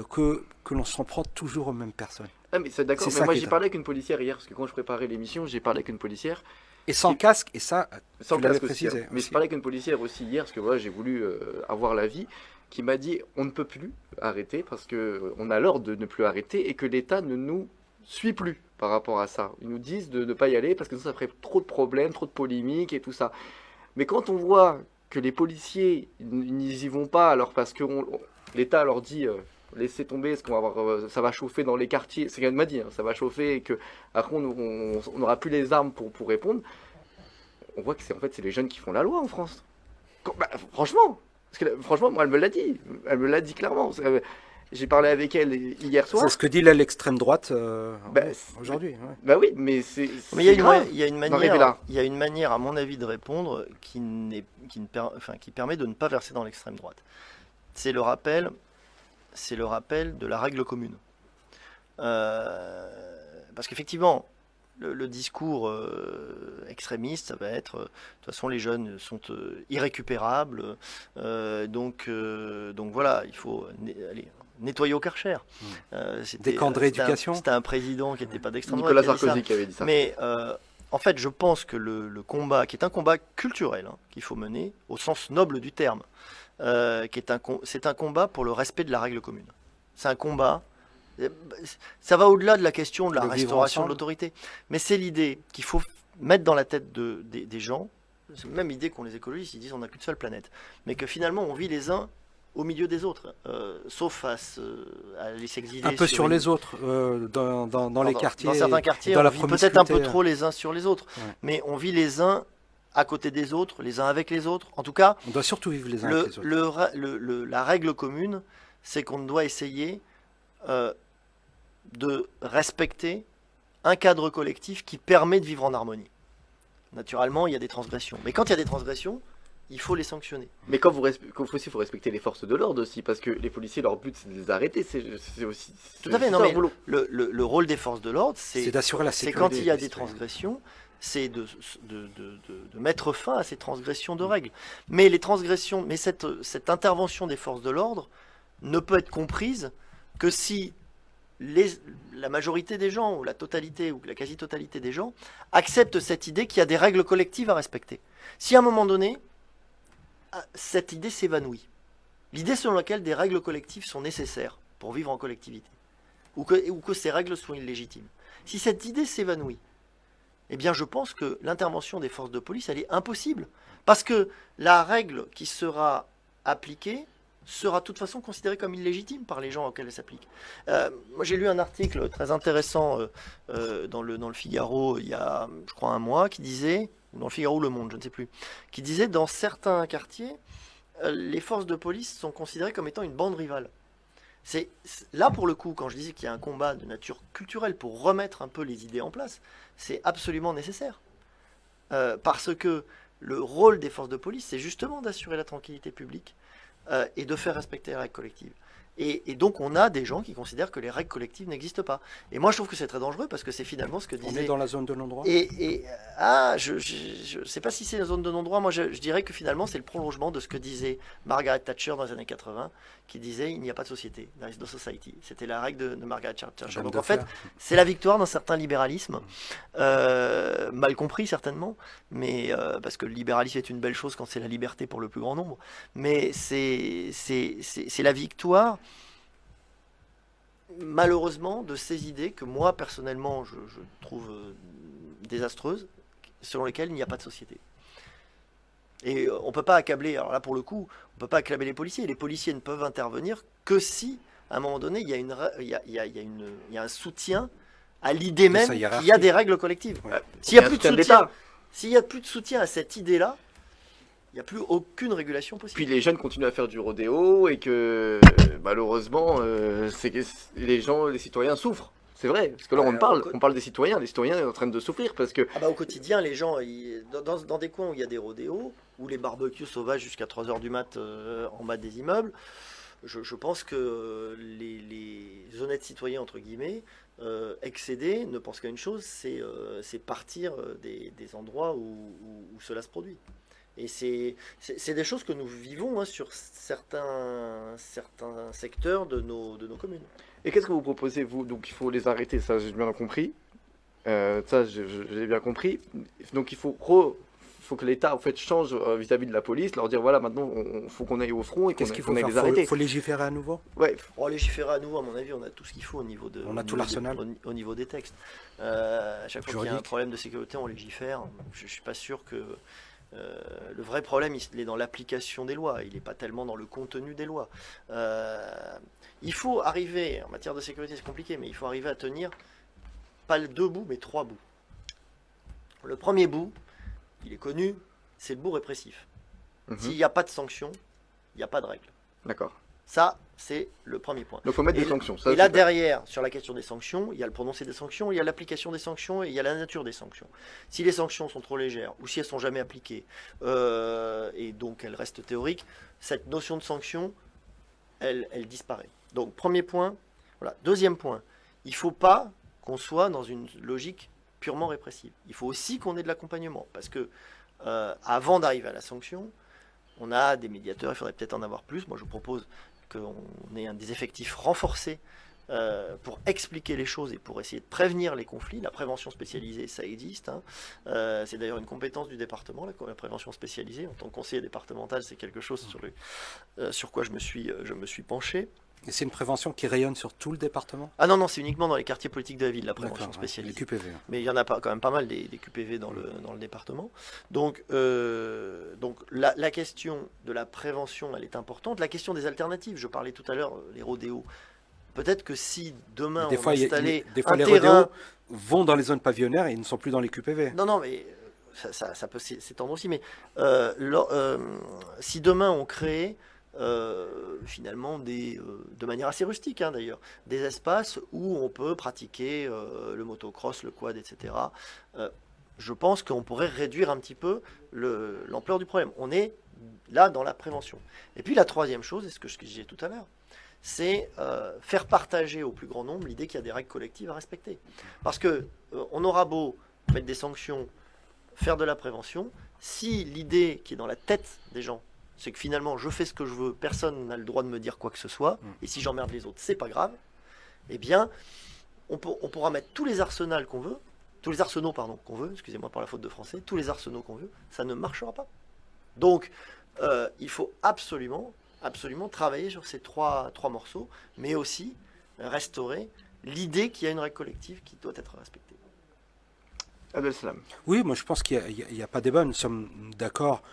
que l'on s'en prend toujours aux mêmes personnes. Ah, mais c'est d'accord, C'est mais ça moi qui j'ai est parlé avec une policière hier, parce que quand je préparais l'émission, j'ai parlé avec une policière. Et sans casque, et ça, Sans tu l'avais casque aussi. précisé. Mais je parlais avec une policière aussi hier, parce que voilà, j'ai voulu avoir l'avis, qui m'a dit on ne peut plus arrêter, parce qu'on a l'ordre de ne plus arrêter, et que l'État ne nous suit plus par rapport à ça. Ils nous disent de ne pas y aller, parce que ça ferait trop de problèmes, trop de polémiques et tout ça. Mais quand on voit que les policiers n'y vont pas, alors parce que l'État leur dit laissez tomber, parce qu'on va avoir, ça va chauffer dans les quartiers, c'est ce qu'elle m'a dit, ça va chauffer et que après on n'aura plus les armes pour répondre. On voit que c'est les jeunes qui font la loi en France. Franchement, franchement, moi elle me l'a dit clairement. J'ai parlé avec elle hier soir. C'est ce que dit là l'extrême droite aujourd'hui. Ouais. Bah oui, mais c'est Mais il grave y a une manière, à mon avis, de répondre qui permet de ne pas verser dans l'extrême droite. C'est le rappel de la règle commune. Parce qu'effectivement, le discours extrémiste, ça va être de toute façon les jeunes sont irrécupérables, donc voilà, il faut nettoyer au Karcher. Des camps de rééducation. C'était un président qui n'était pas d'extrême droite. Nicolas Sarkozy qui avait dit ça. Mais en fait, je pense que le combat, qui est un combat culturel, qu'il faut mener au sens noble du terme, c'est un combat pour le respect de la règle commune. C'est un combat. Ça va au-delà de la question de la restauration de l'autorité. Mais c'est l'idée qu'il faut mettre dans la tête des gens, c'est la même idée qu'ont les écologistes, ils disent on n'a qu'une seule planète, mais que finalement on vit les uns au milieu des autres, sauf face à aller s'exiler. Un peu sur les autres, dans les quartiers. Dans certains quartiers, on vit peut-être un peu trop les uns sur les autres, mais on vit les uns à côté des autres, les uns avec les autres. En tout cas, on doit surtout vivre les uns avec les autres. La règle commune, c'est qu'on doit essayer de respecter un cadre collectif qui permet de vivre en harmonie. Naturellement, il y a des transgressions. Mais quand il y a des transgressions, il faut les sanctionner. Mais quand il faut respecter les forces de l'ordre aussi, parce que les policiers, leur but, c'est de les arrêter. C'est aussi. Tout à fait. Non, mais le rôle des forces de l'ordre, c'est d'assurer la sécurité. C'est quand il y a des transgressions, c'est de mettre fin à ces transgressions de règles. Mais les transgressions, mais cette intervention des forces de l'ordre ne peut être comprise que si la majorité des gens, ou la totalité, ou la quasi-totalité des gens, acceptent cette idée qu'il y a des règles collectives à respecter. Si à un moment donné, cette idée s'évanouit, l'idée selon laquelle des règles collectives sont nécessaires pour vivre en collectivité, ou que ces règles sont illégitimes, si cette idée s'évanouit, eh bien je pense que l'intervention des forces de police, elle est impossible. Parce que la règle qui sera appliquée sera de toute façon considérée comme illégitime par les gens auxquels elle s'applique. Moi j'ai lu un article très intéressant dans le Figaro il y a, je crois, un mois, qui disait, dans le Figaro ou Le Monde, je ne sais plus, qui disait dans certains quartiers, les forces de police sont considérées comme étant une bande rivale. Là, pour le coup, quand je disais qu'il y a un combat de nature culturelle pour remettre un peu les idées en place, c'est absolument nécessaire. Parce que le rôle des forces de police, c'est justement d'assurer la tranquillité publique et de faire respecter les règles collectives. Et donc, on a des gens qui considèrent que les règles collectives n'existent pas. Et moi, je trouve que c'est très dangereux parce que c'est finalement ce que disait... On est dans la zone de non-droit. Je ne sais pas si c'est la zone de non-droit. Moi, je dirais que finalement, c'est le prolongement de ce que disait Margaret Thatcher dans les années 80, qui disait il n'y a pas de société, there is no society. C'était la règle de Margaret Thatcher. Donc, en fait, c'est la victoire d'un certain libéralisme, mal compris certainement, mais parce que le libéralisme est une belle chose quand c'est la liberté pour le plus grand nombre. Mais c'est la victoire, malheureusement, de ces idées que moi, personnellement, je trouve désastreuses, selon lesquelles il n'y a pas de société. Et on ne peut pas accabler, alors là pour le coup, on ne peut pas accabler les policiers. Les policiers ne peuvent intervenir que si, à un moment donné, il y a un soutien à l'idée même qu'il y a des règles collectives. Ouais. S'il n'y a plus de soutien à cette idée-là, il n'y a plus aucune régulation possible. Puis les jeunes continuent à faire du rodéo et que malheureusement, les citoyens souffrent. C'est vrai, parce que là on parle des citoyens sont en train de souffrir parce que... Au quotidien, les gens, dans des coins où il y a des rodéos, où les barbecues sauvages jusqu'à 3h du mat en bas des immeubles, je pense que les honnêtes citoyens, entre guillemets, excédés, ne pensent qu'à une chose, c'est partir des endroits où cela se produit. Et c'est des choses que nous vivons sur certains secteurs de nos communes. Et qu'est-ce que vous proposez, vous? Donc il faut les arrêter, ça j'ai bien compris. Ça j'ai bien compris. Donc il faut que l'État en fait change vis-à-vis de la police, leur dire voilà, maintenant il faut qu'on aille au front et qu'on aille les arrêter. Il faut légiférer à nouveau. Ouais. Légiférer à nouveau, à mon avis, on a tout ce qu'il faut au niveau de. On a tout l'arsenal. Au niveau des textes. À chaque fois qu'il y a un problème de sécurité, on légifère. Je suis pas sûr que. Le vrai problème, il est dans l'application des lois, il n'est pas tellement dans le contenu des lois. Il faut arriver, en matière de sécurité c'est compliqué, mais il faut arriver à tenir, pas 2 bouts, mais 3 bouts. Le premier bout, il est connu, c'est le bout répressif. S'il n'y a pas de sanctions, il n'y a pas de règle. D'accord. Ça, c'est le premier point. Donc il faut mettre des sanctions. Ça, et là, derrière, sur la question des sanctions, il y a le prononcé des sanctions, il y a l'application des sanctions et il y a la nature des sanctions. Si les sanctions sont trop légères ou si elles ne sont jamais appliquées, et donc elles restent théoriques, cette notion de sanction, elle disparaît. Donc, premier point. Voilà. Deuxième point, il ne faut pas qu'on soit dans une logique purement répressive. Il faut aussi qu'on ait de l'accompagnement. Parce que avant d'arriver à la sanction, on a des médiateurs, il faudrait peut-être en avoir plus. Moi, je propose qu'on ait des effectifs renforcés pour expliquer les choses et pour essayer de prévenir les conflits. La prévention spécialisée, ça existe. C'est d'ailleurs une compétence du département, la prévention spécialisée. En tant que conseiller départemental, c'est quelque chose sur quoi je me suis penché. Et c'est une prévention qui rayonne sur tout le département? Ah non, c'est uniquement dans les quartiers politiques de la ville, la prévention spécialisée. Les QPV. Mais il y en a quand même pas mal des QPV dans le département. Donc la question de la prévention, elle est importante. La question des alternatives, je parlais tout à l'heure, les rodéos. Peut-être que si demain on installait un les terrain... rodéos vont dans les zones pavillonnaires et ils ne sont plus dans les QPV. Non, mais ça peut s'étendre aussi. Mais si demain on crée... finalement de manière assez rustique d'ailleurs, des espaces où on peut pratiquer le motocross, le quad, etc. Je pense qu'on pourrait réduire un petit peu l'ampleur du problème. On est là dans la prévention. Et puis la troisième chose, et ce que je disais tout à l'heure, c'est faire partager au plus grand nombre l'idée qu'il y a des règles collectives à respecter. Parce que on aura beau mettre des sanctions, faire de la prévention, si l'idée qui est dans la tête des gens, c'est que finalement je fais ce que je veux, personne n'a le droit de me dire quoi que ce soit, et si j'emmerde les autres, c'est pas grave, eh bien, on pourra mettre tous les arsenaux qu'on veut, excusez-moi pour la faute de français, tous les arsenaux qu'on veut, ça ne marchera pas. Donc, il faut absolument travailler sur ces trois morceaux, mais aussi restaurer l'idée qu'il y a une règle collective qui doit être respectée. Abdel Salam. Oui, moi je pense qu'il n'y a pas débat. Nous sommes d'accord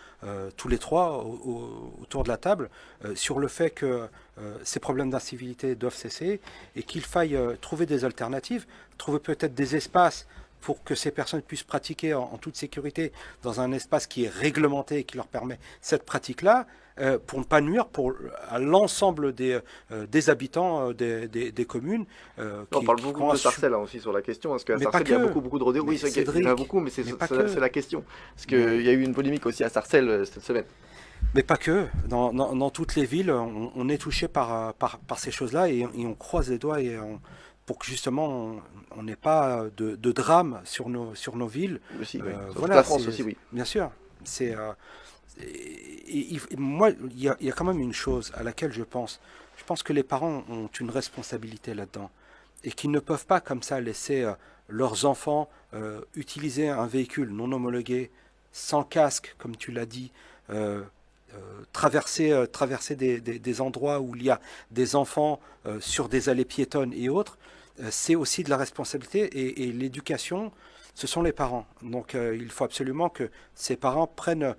tous les trois autour de la table sur le fait que ces problèmes d'incivilité doivent cesser et qu'il faille trouver des alternatives, trouver peut-être des espaces pour que ces personnes puissent pratiquer en toute sécurité dans un espace qui est réglementé et qui leur permet cette pratique-là, pour ne pas nuire à l'ensemble des habitants des communes. On parle beaucoup de Sarcelles aussi sur la question, parce qu'à Sarcelles, il y a beaucoup de rodéos. Oui, c'est vrai qu'il y en a beaucoup, mais c'est la question. Parce qu'il y a eu une polémique aussi à Sarcelles cette semaine. Mais pas que. Dans toutes les villes, on est touché par ces choses-là et on croise les doigts pour que justement on n'ait pas de drame sur nos villes. Aussi, oui. Voilà, la France aussi, oui. Bien sûr. Moi, il y a quand même une chose à laquelle je pense. Je pense que les parents ont une responsabilité là-dedans et qu'ils ne peuvent pas comme ça laisser leurs enfants utiliser un véhicule non homologué, sans casque, comme tu l'as dit, traverser des endroits où il y a des enfants sur des allées piétonnes et autres. C'est aussi de la responsabilité et l'éducation, ce sont les parents. Donc il faut absolument que ces parents prennent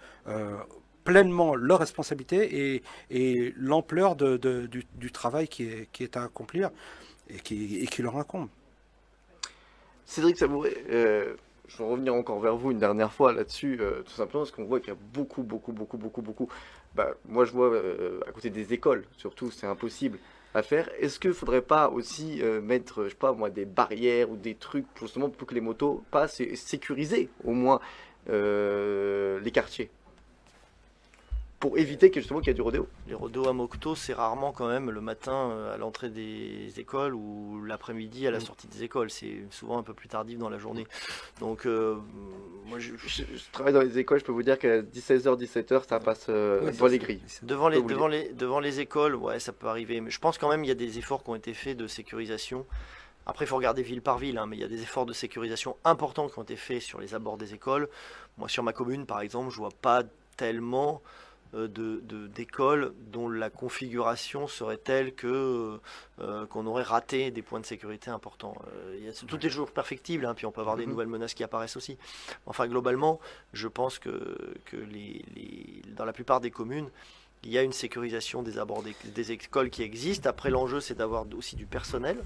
pleinement leurs responsabilités et l'ampleur du travail qui est à accomplir et qui leur incombe. Cédric Sabouret, je vais revenir encore vers vous une dernière fois là-dessus, tout simplement parce qu'on voit qu'il y a beaucoup. Moi, je vois à côté des écoles, surtout, c'est impossible à faire. Est-ce qu'il ne faudrait pas aussi mettre, je sais pas moi, des barrières ou des trucs justement pour que les motos passent et sécuriser au moins les quartiers pour éviter justement qu'il y ait du rodéo? Les rodéos à Mokto, c'est rarement quand même le matin à l'entrée des écoles ou l'après-midi à la sortie des écoles. C'est souvent un peu plus tardif dans la journée. Donc, moi, je travaille dans les écoles, je peux vous dire qu'à 16h, 17h, ça passe dans les grilles. Devant les écoles, ouais, ça peut arriver. Mais je pense quand même qu'il y a des efforts qui ont été faits de sécurisation. Après, il faut regarder ville par ville, hein, mais il y a des efforts de sécurisation importants qui ont été faits sur les abords des écoles. Moi, sur ma commune, par exemple, je vois pas tellement d'écoles dont la configuration serait telle qu'on aurait raté des points de sécurité importants. Tout est toujours perfectible, hein, puis on peut avoir des nouvelles menaces qui apparaissent aussi. Enfin, globalement, je pense que dans la plupart des communes, il y a une sécurisation des abords des écoles qui existe. Après, l'enjeu, c'est d'avoir aussi du personnel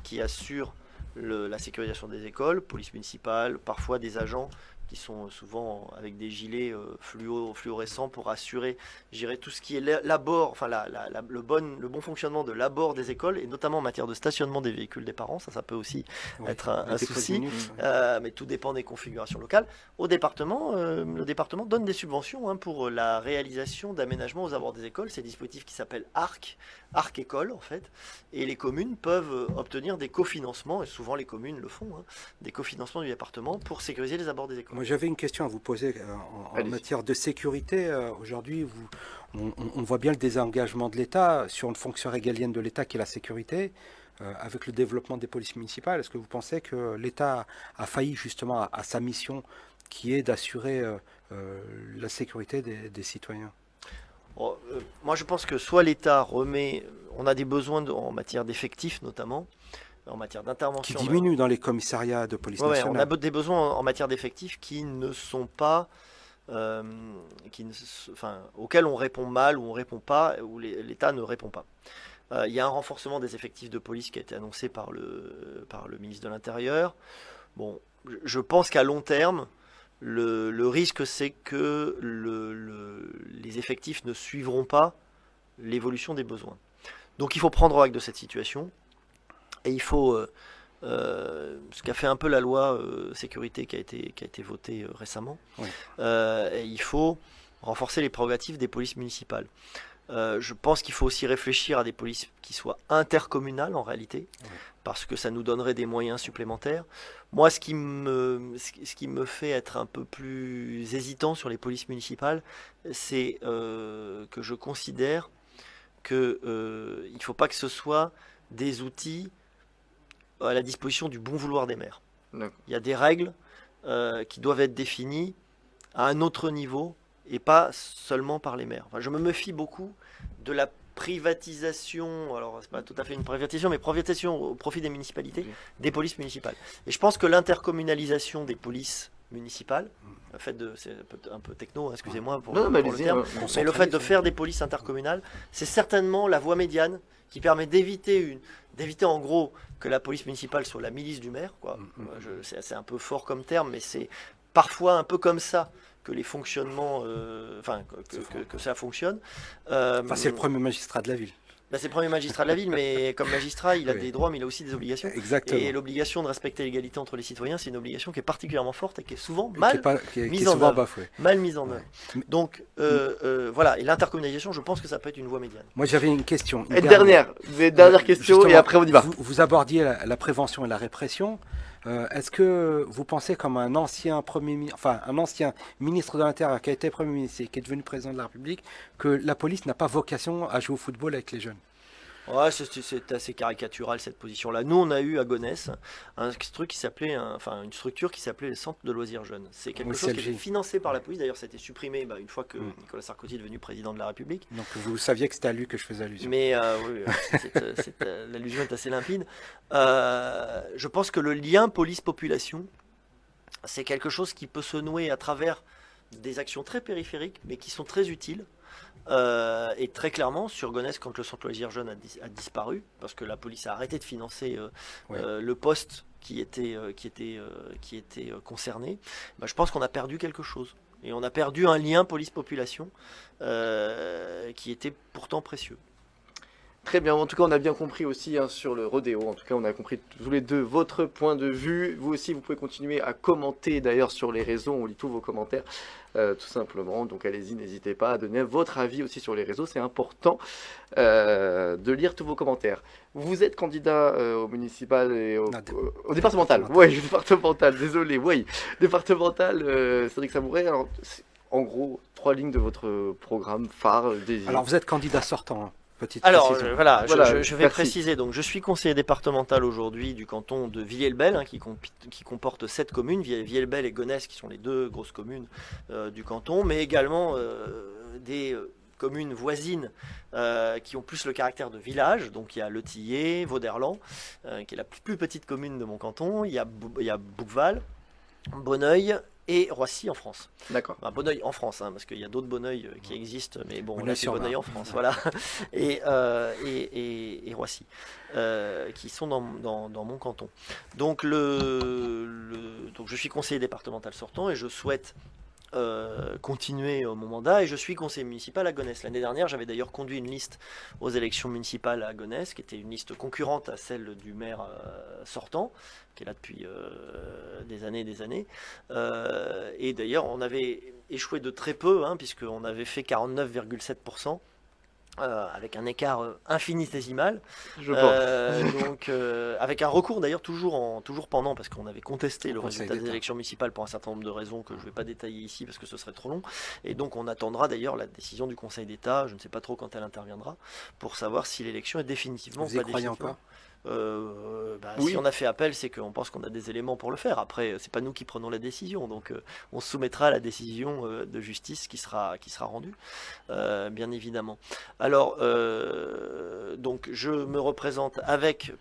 qui assure la sécurisation des écoles, police municipale, parfois des agents qui sont souvent avec des gilets fluorescents pour assurer, tout ce qui est l'abord, enfin le bon fonctionnement de l'abord des écoles, et notamment en matière de stationnement des véhicules des parents. Ça peut aussi être un souci, mais tout dépend des configurations locales. Au département, le département donne des subventions pour la réalisation d'aménagements aux abords des écoles. C'est un dispositif qui s'appelle ARC École en fait, et les communes peuvent obtenir des cofinancements, et souvent les communes le font, des cofinancements du département pour sécuriser les abords des écoles. Moi, j'avais une question à vous poser en matière de sécurité. Aujourd'hui, on voit bien le désengagement de l'État sur une fonction régalienne de l'État qui est la sécurité, avec le développement des polices municipales. Est-ce que vous pensez que l'État a failli justement à sa mission qui est d'assurer la sécurité des citoyens? Moi, je pense que soit l'État remet... On a des besoins en matière d'effectifs, notamment, en matière d'intervention. Qui diminue dans les commissariats de police nationale. On a des besoins en matière d'effectifs qui ne sont pas... auxquels on répond mal, ou on répond pas, ou l'État ne répond pas. Il y a un renforcement des effectifs de police qui a été annoncé par le ministre de l'Intérieur. Bon, je pense qu'à long terme, le risque, c'est que les effectifs ne suivront pas l'évolution des besoins. Donc il faut prendre acte de cette situation, et il faut, ce qu'a fait un peu la loi sécurité qui a été votée récemment, et il faut renforcer les prérogatives des polices municipales. Je pense qu'il faut aussi réfléchir à des polices qui soient intercommunales en réalité, parce que ça nous donnerait des moyens supplémentaires. Moi, ce qui me fait être un peu plus hésitant sur les polices municipales, c'est que je considère qu'il ne faut pas que ce soit des outils à la disposition du bon vouloir des maires. Il y a des règles qui doivent être définies à un autre niveau et pas seulement par les maires. Enfin, je me méfie beaucoup de la privatisation, alors c'est pas tout à fait une privatisation, mais privatisation au profit des municipalités, Ok. des polices municipales. Et je pense que l'intercommunalisation des polices municipales, le fait de, c'est un peu techno, hein, excusez-moi pour, Non, mais pour le allez-y, terme, hein. mais le fait de faire des polices intercommunales, c'est certainement la voie médiane qui permet d'éviter en gros que la police municipale soit la milice du maire, quoi. C'est un peu fort comme terme, mais c'est parfois un peu comme ça que les fonctionnements, que ça fonctionne. Enfin, c'est le premier magistrat de la ville. Bah, c'est le premier magistrat de la ville, mais comme magistrat, il a Oui. des droits, mais il a aussi des obligations. Exactement. Et l'obligation de respecter l'égalité entre les citoyens, c'est une obligation qui est particulièrement forte et qui est souvent Qui est mal mise en mise en œuvre. bafouée. mal mise en Ouais. œuvre. Donc, voilà. Et l'intercommunalisation, je pense que ça peut être une voie médiane. Moi, j'avais une question. Et dernière question, et Justement, après on y va. Vous abordiez la prévention et la répression. Est-ce que vous pensez, comme un ancien un ancien ministre de l'Intérieur qui a été Premier ministre et qui est devenu président de la République, que la police n'a pas vocation à jouer au football avec les jeunes? Ouais, c'est assez caricatural cette position-là. Nous, on a eu à Gonesse un truc qui s'appelait, une structure qui s'appelait les centres de loisirs jeunes. C'est quelque Oui, chose qui CLG. était financé par la police. D'ailleurs, ça a été supprimé une fois que Nicolas Sarkozy est devenu président de la République. Donc vous saviez que c'était à lui que je faisais allusion. Mais oui, l'allusion est assez limpide. Je pense que le lien police-population, c'est quelque chose qui peut se nouer à travers des actions très périphériques, mais qui sont très utiles. Et très clairement, sur Gonesse, quand le centre loisirs jeunes a disparu, parce que la police a arrêté de financer le poste qui était concerné, je pense qu'on a perdu quelque chose. Et on a perdu un lien police-population qui était pourtant précieux. Très bien, en tout cas on a bien compris aussi sur le rodéo, en tout cas on a compris tous les deux votre point de vue. Vous aussi vous pouvez continuer à commenter d'ailleurs sur les réseaux, on lit tous vos commentaires tout simplement, donc allez-y, n'hésitez pas à donner votre avis aussi sur les réseaux, c'est important de lire tous vos commentaires. Vous êtes candidat au municipal et au départemental, oui, départemental, désolé, oui, départemental, Cédric Sabouret. Alors, en gros, 3 lignes de votre programme phare. Alors vous êtes candidat sortant, hein. Petite Alors précision. je vais merci. préciser, donc je suis conseiller départemental aujourd'hui du canton de Villiers-le-Bel, qui comporte 7 communes, Villiers-le-Bel et Gonesse qui sont les 2 grosses communes du canton, mais également des communes voisines qui ont plus le caractère de village. Donc il y a Le Tillet, Vauderland, qui est la plus petite commune de mon canton, il y a Bouqueval, Bonneuil et Roissy en France. D'accord. Bonneuil en France, parce qu'il y a d'autres Bonneuil qui existent, mais bon, là c'est Bonneuil-sur-Marne. Bonneuil en France, voilà. Et Roissy, qui sont dans mon canton. Donc, donc je suis conseiller départemental sortant et je souhaite continuer mon mandat, et je suis conseiller municipal à Gonesse. L'année dernière, j'avais d'ailleurs conduit une liste aux élections municipales à Gonesse, qui était une liste concurrente à celle du maire sortant, qui est là depuis des années. Et d'ailleurs, on avait échoué de très peu, puisqu'on avait fait 49,7%. Avec un écart infinitésimal, Je pense. donc avec un recours d'ailleurs toujours pendant, parce qu'on avait contesté le Conseil résultat des d'État. élections municipales pour un certain nombre de raisons que je ne vais pas détailler ici parce que ce serait trop long, et donc on attendra d'ailleurs la décision du Conseil d'État, je ne sais pas trop quand elle interviendra, pour savoir si l'élection est définitivement ou Vous y pas croyez définitivement. encore? Oui. Si on a fait appel, c'est qu'on pense qu'on a des éléments pour le faire. Après, c'est pas nous qui prenons la décision, donc on se soumettra à la décision de justice qui sera rendue, bien évidemment. Alors, donc je me représente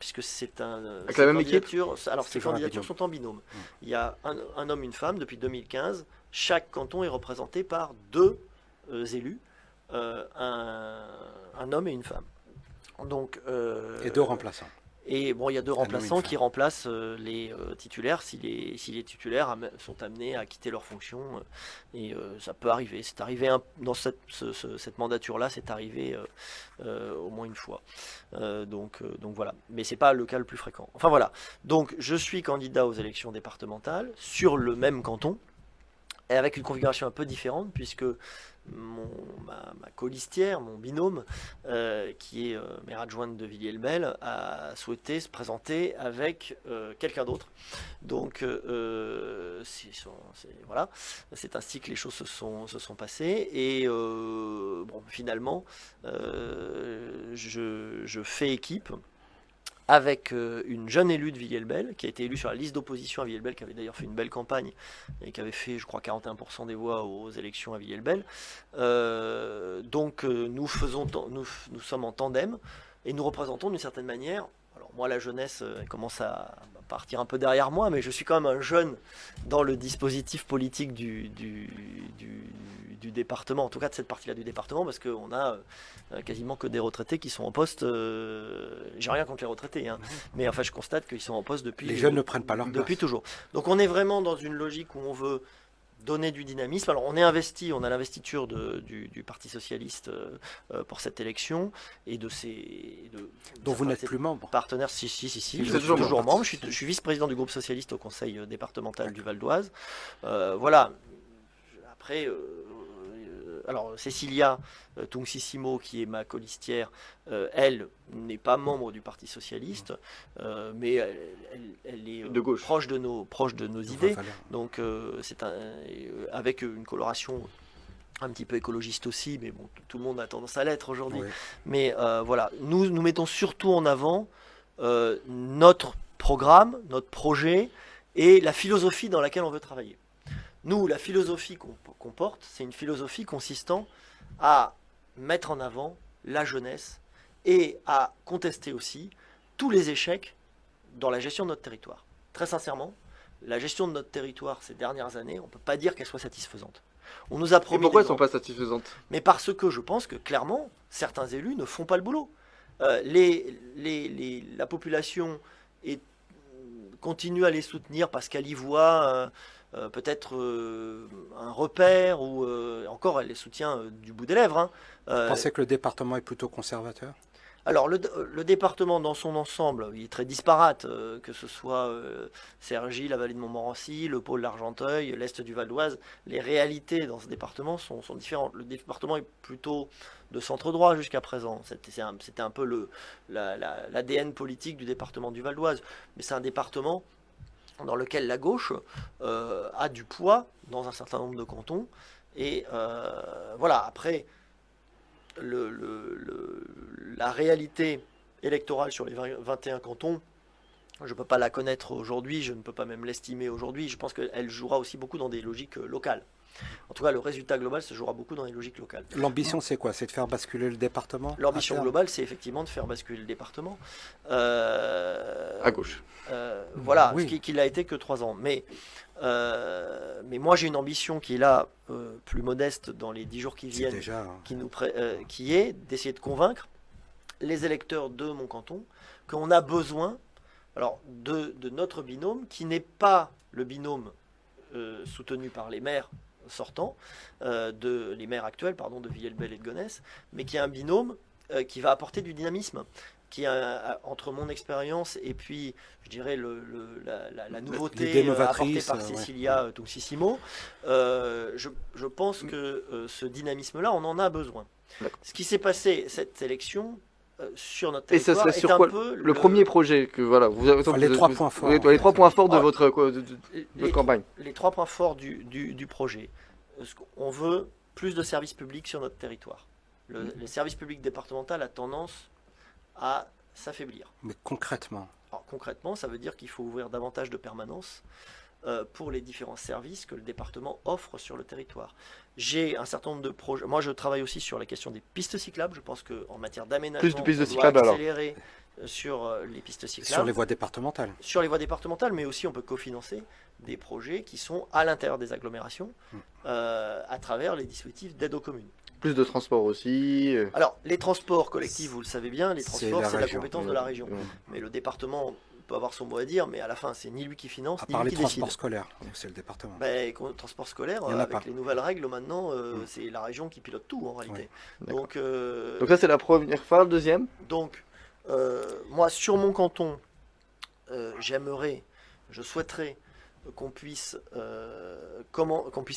puisque c'est Avec la même équipe. Alors C'est ces toujours un candidatures binôme. sont en binôme. Il y a un homme, une femme depuis 2015. Chaque canton est représenté par 2 élus, un homme et une femme. Donc, Et 2 remplaçants. et bon, il y a 2 homme et une remplaçants qui femme. remplacent les titulaires si les titulaires sont amenés à quitter leurs fonctions. Et ça peut arriver. C'est arrivé dans cette mandature-là, c'est arrivé au moins une fois. Donc voilà. Mais c'est pas le cas le plus fréquent. Enfin voilà. Donc je suis candidat aux élections départementales sur le même canton, et avec une configuration un peu différente, puisque ma colistière, mon binôme, qui est maire adjointe de Villiers-le-Bel, a souhaité se présenter avec quelqu'un d'autre. Donc voilà, c'est ainsi que les choses se sont passées. Et finalement, je fais équipe avec une jeune élue de Villiers-le-Bel, qui a été élue sur la liste d'opposition à Villiers-le-Bel, qui avait d'ailleurs fait une belle campagne, et qui avait fait, je crois, 41% des voix aux élections à Villiers-le-Bel. Donc nous sommes en tandem, et nous représentons d'une certaine manière, alors moi la jeunesse elle commence à partir un peu derrière moi, mais je suis quand même un jeune dans le dispositif politique du département, en tout cas de cette partie-là du département, parce qu'on a quasiment que des retraités qui sont en poste. J'ai rien contre les retraités, hein, mais enfin je constate qu'ils sont en poste depuis... Les jeunes ne prennent pas leur place. Depuis toujours. Donc on est vraiment dans une logique où on veut donner du dynamisme. Alors on est investi, on a l'investiture du Parti Socialiste pour cette élection et dont vous n'êtes plus membre. Partenaires, si, je êtes suis toujours membre. Je suis vice-président du groupe socialiste au conseil départemental du Val d'Oise. Voilà. Après, alors Cécilia Tungsissimo, qui est ma colistière, elle n'est pas membre du Parti Socialiste, mais elle est de gauche. proche de nos idées. Donc c'est avec une coloration un petit peu écologiste aussi, mais bon, tout le monde a tendance à l'être aujourd'hui. Oui. Mais voilà, nous mettons surtout en avant notre programme, notre projet et la philosophie dans laquelle on veut travailler. Nous, la philosophie qu'on porte, c'est une philosophie consistant à mettre en avant la jeunesse et à contester aussi tous les échecs dans la gestion de notre territoire. Très sincèrement, la gestion de notre territoire ces dernières années, on ne peut pas dire qu'elle soit satisfaisante. On nous a promis. Et pourquoi elles ne sont pas satisfaisantes? Mais parce que je pense que clairement, certains élus ne font pas le boulot. La population continue à les soutenir parce qu'elle y voit peut-être un repère ou encore elle les soutient du bout des lèvres. Hein. Vous pensez que le département est plutôt conservateur? Alors le département dans son ensemble, il est très disparate, que ce soit Cergy, la vallée de Montmorency, le pôle d'Argenteuil, l'est du Val d'Oise. Les réalités dans ce département sont différentes. Le département est plutôt de centre droit jusqu'à présent. C'était un peu l'ADN politique du département du Val d'Oise. Mais c'est un département dans lequel la gauche a du poids dans un certain nombre de cantons. Et voilà, après... la réalité électorale sur les 21 cantons, je ne peux pas la connaître aujourd'hui, je ne peux pas même l'estimer aujourd'hui. Je pense qu'elle jouera aussi beaucoup dans des logiques locales. En tout cas, le résultat global se jouera beaucoup dans les logiques locales. L'ambition, c'est quoi? C'est de faire basculer le département? L'ambition globale, c'est effectivement de faire basculer le département. À gauche. Voilà, oui. Ce qui l'a été que 3 ans. Mais moi, j'ai une ambition qui est là, plus modeste dans les 10 jours qui viennent, déjà, hein. qui est d'essayer de convaincre les électeurs de mon canton qu'on a besoin de notre binôme, qui n'est pas le binôme soutenu par les maires sortants, les maires actuels, pardon, de Villiers-le-Bel et de Gonesse, mais qui est un binôme qui va apporter du dynamisme, qui entre mon expérience et puis, je dirais, la nouveauté apportée par Cécilia Tungsissimo, je pense que ce dynamisme-là, on en a besoin. Ce qui s'est passé, cette élection, sur notre territoire, et ça serait sur quoi le premier projet que voilà, les 3 points forts. Les 3 points forts de votre campagne. Les 3 points forts du projet. On veut plus de services publics sur notre territoire. Le service public départemental a tendance à s'affaiblir. Mais concrètement? Alors, concrètement, ça veut dire qu'il faut ouvrir davantage de permanences pour les différents services que le département offre sur le territoire. J'ai un certain nombre de projets. Moi, je travaille aussi sur la question des pistes cyclables. Je pense qu'en matière d'aménagement, on doit accélérer sur les pistes cyclables. Sur les voies départementales. Sur les voies départementales, mais aussi on peut cofinancer des projets qui sont à l'intérieur des agglomérations à travers les dispositifs d'aide aux communes. Plus de transports aussi. Alors, les transports collectifs, vous le savez bien, les transports, c'est la compétence de la région. Mais le département peut avoir son mot à dire, mais à la fin, c'est ni lui qui finance, ni lui qui décide. À part les transports scolaires, c'est le département. Transports scolaires, avec les nouvelles règles maintenant, c'est la région qui pilote tout en réalité. Oui. Donc ça, c'est la première fois. Le deuxième? Donc, moi, sur mon canton, je souhaiterais qu'on puisse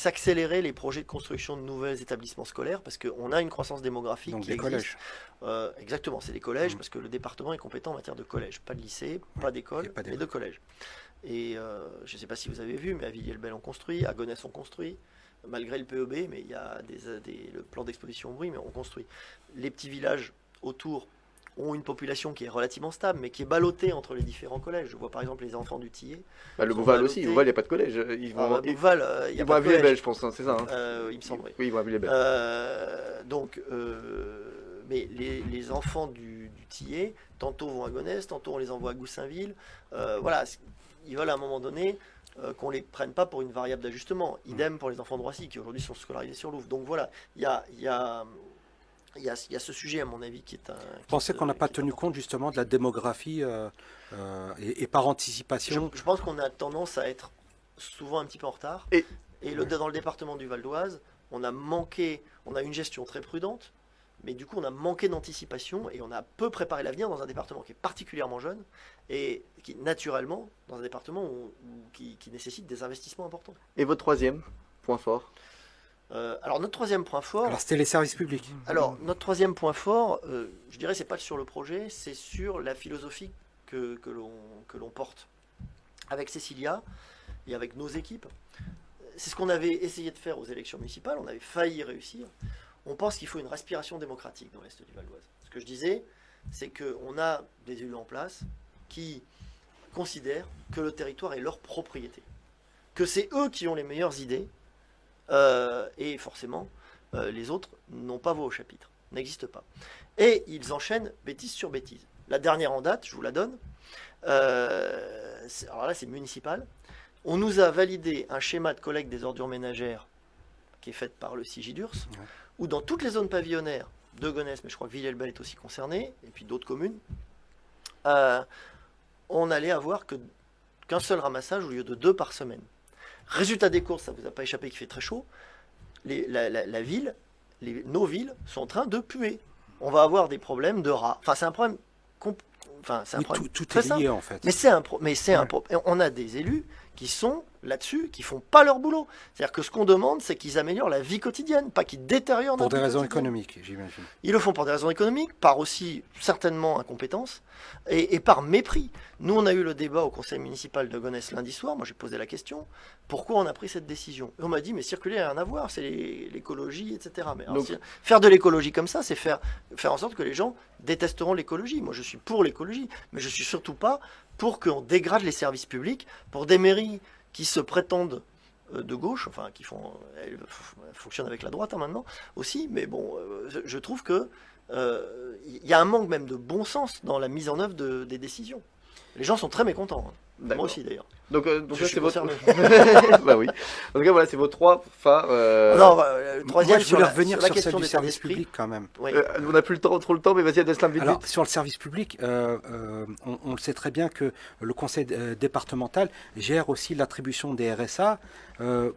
accélérer les projets de construction de nouveaux établissements scolaires, parce qu'on a une croissance démographique. Donc qui existe. Collèges. Exactement, c'est des collèges, parce que le département est compétent en matière de collèges, pas de lycée, pas d'école, mais de collèges. Et je ne sais pas si vous avez vu, mais à Villiers-le-Bel on construit, à Gonesse on construit, malgré le PEB, mais il y a le plan d'exposition au bruit, mais on construit. Les petits villages autour ont une population qui est relativement stable, mais qui est ballottée entre les différents collèges. Je vois par exemple les enfants du Tillet. Bah, le sont Bouval aussi, ballottés. Bouval, il n'y a pas de collège. Ils vont, À Bouval, il y ils a vont pas à de collège. Villers-Bel, je pense, hein, c'est ça. Hein. Il me semble, oui. Oui, ils vont à Villers-Bel. Mais les enfants du Tillet, tantôt vont à Gonesse, tantôt on les envoie à Goussainville. Voilà, ils veulent à un moment donné qu'on les prenne pas pour une variable d'ajustement. Idem pour les enfants de Roissy qui aujourd'hui sont scolarisés sur Louvre. Donc voilà, il y a ce sujet à mon avis qui est un. Vous pensez qu'on n'a pas tenu compte justement de la démographie et par anticipation? Je pense qu'on a tendance à être souvent un petit peu en retard. Et Dans le département du Val d'Oise, on a une gestion très prudente, mais du coup on a manqué d'anticipation et on a peu préparé l'avenir dans un département qui est particulièrement jeune et qui naturellement dans un département qui nécessite des investissements importants. Et votre troisième point fort? Alors notre troisième point fort. Alors c'était les services publics. Alors notre troisième point fort, je dirais c'est pas sur le projet, c'est sur la philosophie que l'on porte avec Cécilia et avec nos équipes. C'est ce qu'on avait essayé de faire aux élections municipales, on avait failli réussir. On pense qu'il faut une respiration démocratique dans l'Est du Val d'Oise. Ce que je disais, c'est qu'on a des élus en place qui considèrent que le territoire est leur propriété, que c'est eux qui ont les meilleures idées, et forcément, les autres n'ont pas voix au chapitre, n'existent pas. Et ils enchaînent bêtise sur bêtise. La dernière en date, je vous la donne, alors là c'est municipal, on nous a validé un schéma de collecte des ordures ménagères qui est fait par le Sigidurs, où dans toutes les zones pavillonnaires de Gonesse, mais je crois que Villers-Bel est aussi concerné, et puis d'autres communes, on allait avoir qu'un seul ramassage au lieu de 2 par semaine. Résultat des courses, ça ne vous a pas échappé qu'il fait très chaud, la ville, nos villes sont en train de puer. On va avoir des problèmes de rats. Enfin, c'est un problème... Tout très est lié simple. en fait. Mais c'est un problème. On a des élus qui sont là-dessus, qui font pas leur boulot. C'est-à-dire que ce qu'on demande, c'est qu'ils améliorent la vie quotidienne, pas qu'ils détériorent Pour notre des vie raisons quotidienne. économiques, j'imagine. Ils le font pour des raisons économiques, par aussi certainement incompétence, et par mépris. Nous, on a eu le débat au conseil municipal de Gonesse lundi soir, moi j'ai posé la question, pourquoi on a pris cette décision? Et on m'a dit, mais circuler n'a rien à voir, c'est l'écologie, etc. Mais alors, Donc- faire de l'écologie comme ça, c'est faire en sorte que les gens détesteront l'écologie. Moi je suis pour l'écologie, mais je suis surtout pas pour qu'on dégrade les services publics, pour des mairies qui se prétendent de gauche, enfin qui elles fonctionnent avec la droite maintenant aussi, mais bon, je trouve que il y a un manque même de bon sens dans la mise en œuvre des décisions. Les gens sont très mécontents, hein. Moi D'accord. aussi d'ailleurs. Donc Je là, suis c'est votre... concerné. Bah oui. En tout cas, voilà, c'est vos trois phares. Non, le troisième Moi, je voulais sur revenir la sur question celle du d'état service d'esprit. public quand même. Oui. On n'a plus trop le temps, mais vas-y, Adeslam, vite, Alors, vite. sur le service public, on le sait très bien que le conseil départemental gère aussi l'attribution des RSA.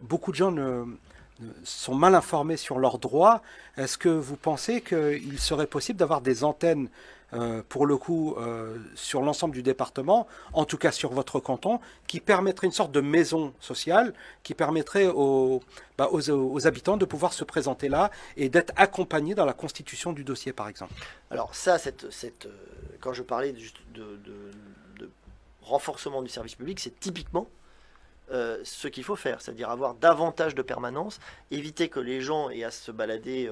Beaucoup de gens sont mal informés sur leurs droits. Est-ce que vous pensez qu'il serait possible d'avoir des antennes, pour le coup, sur l'ensemble du département, en tout cas sur votre canton, qui permettrait une sorte de maison sociale, qui permettrait aux habitants de pouvoir se présenter là et d'être accompagnés dans la constitution du dossier, par exemple? Alors ça, quand je parlais de renforcement du service public, c'est typiquement ce qu'il faut faire, c'est-à-dire avoir davantage de permanence, éviter que les gens aient à se balader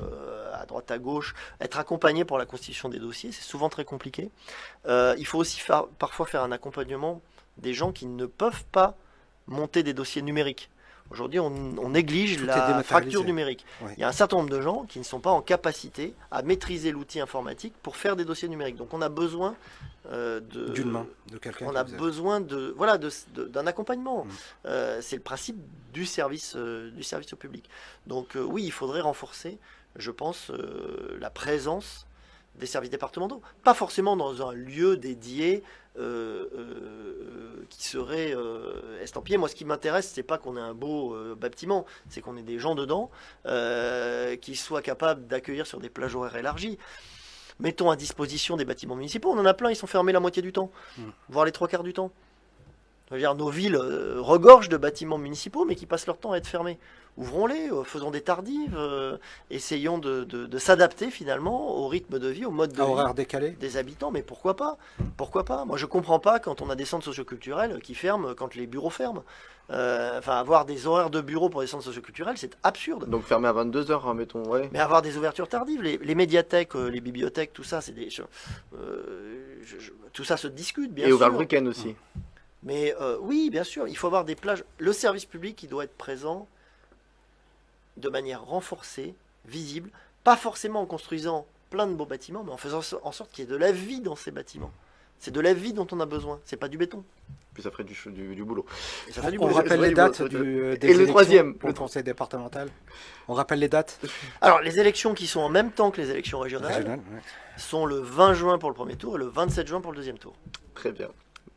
à droite à gauche, être accompagnés pour la constitution des dossiers, c'est souvent très compliqué. Il faut aussi parfois faire un accompagnement des gens qui ne peuvent pas monter des dossiers numériques. Aujourd'hui, on néglige Tout est la dématérialisé. fracture numérique. Ouais. Il y a un certain nombre de gens qui ne sont pas en capacité à maîtriser l'outil informatique pour faire des dossiers numériques. Donc on a besoin D'une main, de quelqu'un. on qui a vous aide. besoin d'un accompagnement. C'est le principe du service au public. Donc oui, il faudrait renforcer, je pense, la présence des services départementaux. Pas forcément dans un lieu dédié qui serait estampillé. Moi, ce qui m'intéresse, c'est pas qu'on ait un beau bâtiment, c'est qu'on ait des gens dedans qui soient capables d'accueillir sur des plages horaires élargies. Mettons à disposition des bâtiments municipaux. On en a plein, ils sont fermés la moitié du temps, voire les 3/4 du temps. Je veux dire, nos villes regorgent de bâtiments municipaux, mais qui passent leur temps à être fermés. Ouvrons-les, faisons des tardives, essayons de s'adapter finalement au rythme de vie, au mode de À vie horaire décalé. des habitants, mais pourquoi pas? Pourquoi pas? Moi, je comprends pas quand on a des centres socioculturels qui ferment quand les bureaux ferment. Enfin, avoir des horaires de bureau pour des centres socioculturels, c'est absurde. Donc fermé à 22 h, hein, mettons, ouais. Mais avoir des ouvertures tardives, les médiathèques, les bibliothèques, tout ça, c'est des, tout ça se discute, bien Et ouvert sûr. le week-end aussi. Mais oui, bien sûr, il faut avoir des plages. Le service public, il doit être présent de manière renforcée, visible, pas forcément en construisant plein de beaux bâtiments, mais en faisant en sorte qu'il y ait de la vie dans ces bâtiments. C'est de la vie dont on a besoin, c'est pas du béton. Puis ça ferait du boulot. Et ça fait du On boulot. rappelle vrai les du boulot, dates c'est vrai. des Et le élections troisième, pour le le conseil départemental. On rappelle les dates Alors, les élections qui sont en même temps que les élections régionales régionales. Ouais. sont le 20 juin pour le premier tour et le 27 juin pour le deuxième tour. Très bien.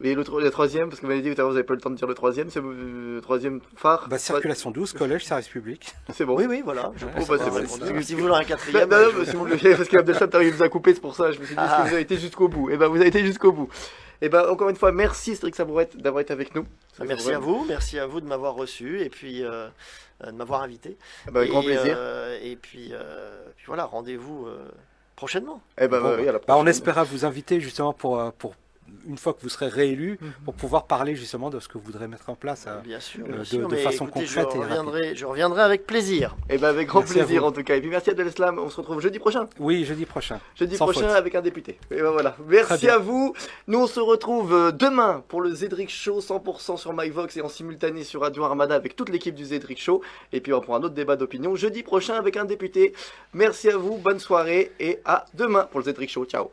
Et le troisième, parce que vous m'avez dit tout à l'heure, vous n'avez pas eu le temps de dire le troisième, c'est le troisième phare. Bah, circulation 12, collège, service public. C'est bon. Oui, oui, voilà. Je Ouais, pense bah, que c'est ça bon. répond. Si vous voulez un Non, quatrième, non, je- c'est bon, parce qu'Abdel Sam nous a coupé, c'est pour ça, je me suis dit, est-ce que vous avez été jusqu'au bout? Et ben vous avez été jusqu'au bout. Et ben encore une fois, merci Cédric Sabouret d'avoir été avec nous. merci à vous de m'avoir reçu et puis de m'avoir invité. Bah, avec grand plaisir. Et puis voilà, rendez-vous prochainement. Et ben Bon, oui, à la bah, on prochaine. espéra vous inviter justement pour une fois que vous serez réélu, Mhm. pour pouvoir parler justement de ce que vous voudrez mettre en place. Bien sûr, de- bien de sûr. Mais façon écoutez, concrète et je reviendrai avec plaisir. Et ben avec grand Merci à plaisir vous. en tout cas. Et puis merci Abdel Islam, on se retrouve jeudi prochain. Oui, jeudi prochain. Jeudi Sans prochain faute. avec un député. Et ben voilà. Merci bien. à vous. Nous on se retrouve demain pour le Zedric Show 100% sur MyVox et en simultané sur Radio Armada avec toute l'équipe du Zedric Show. Et puis on prend un autre débat d'opinion jeudi prochain avec un député. Merci à vous, bonne soirée et à demain pour le Zedric Show. Ciao.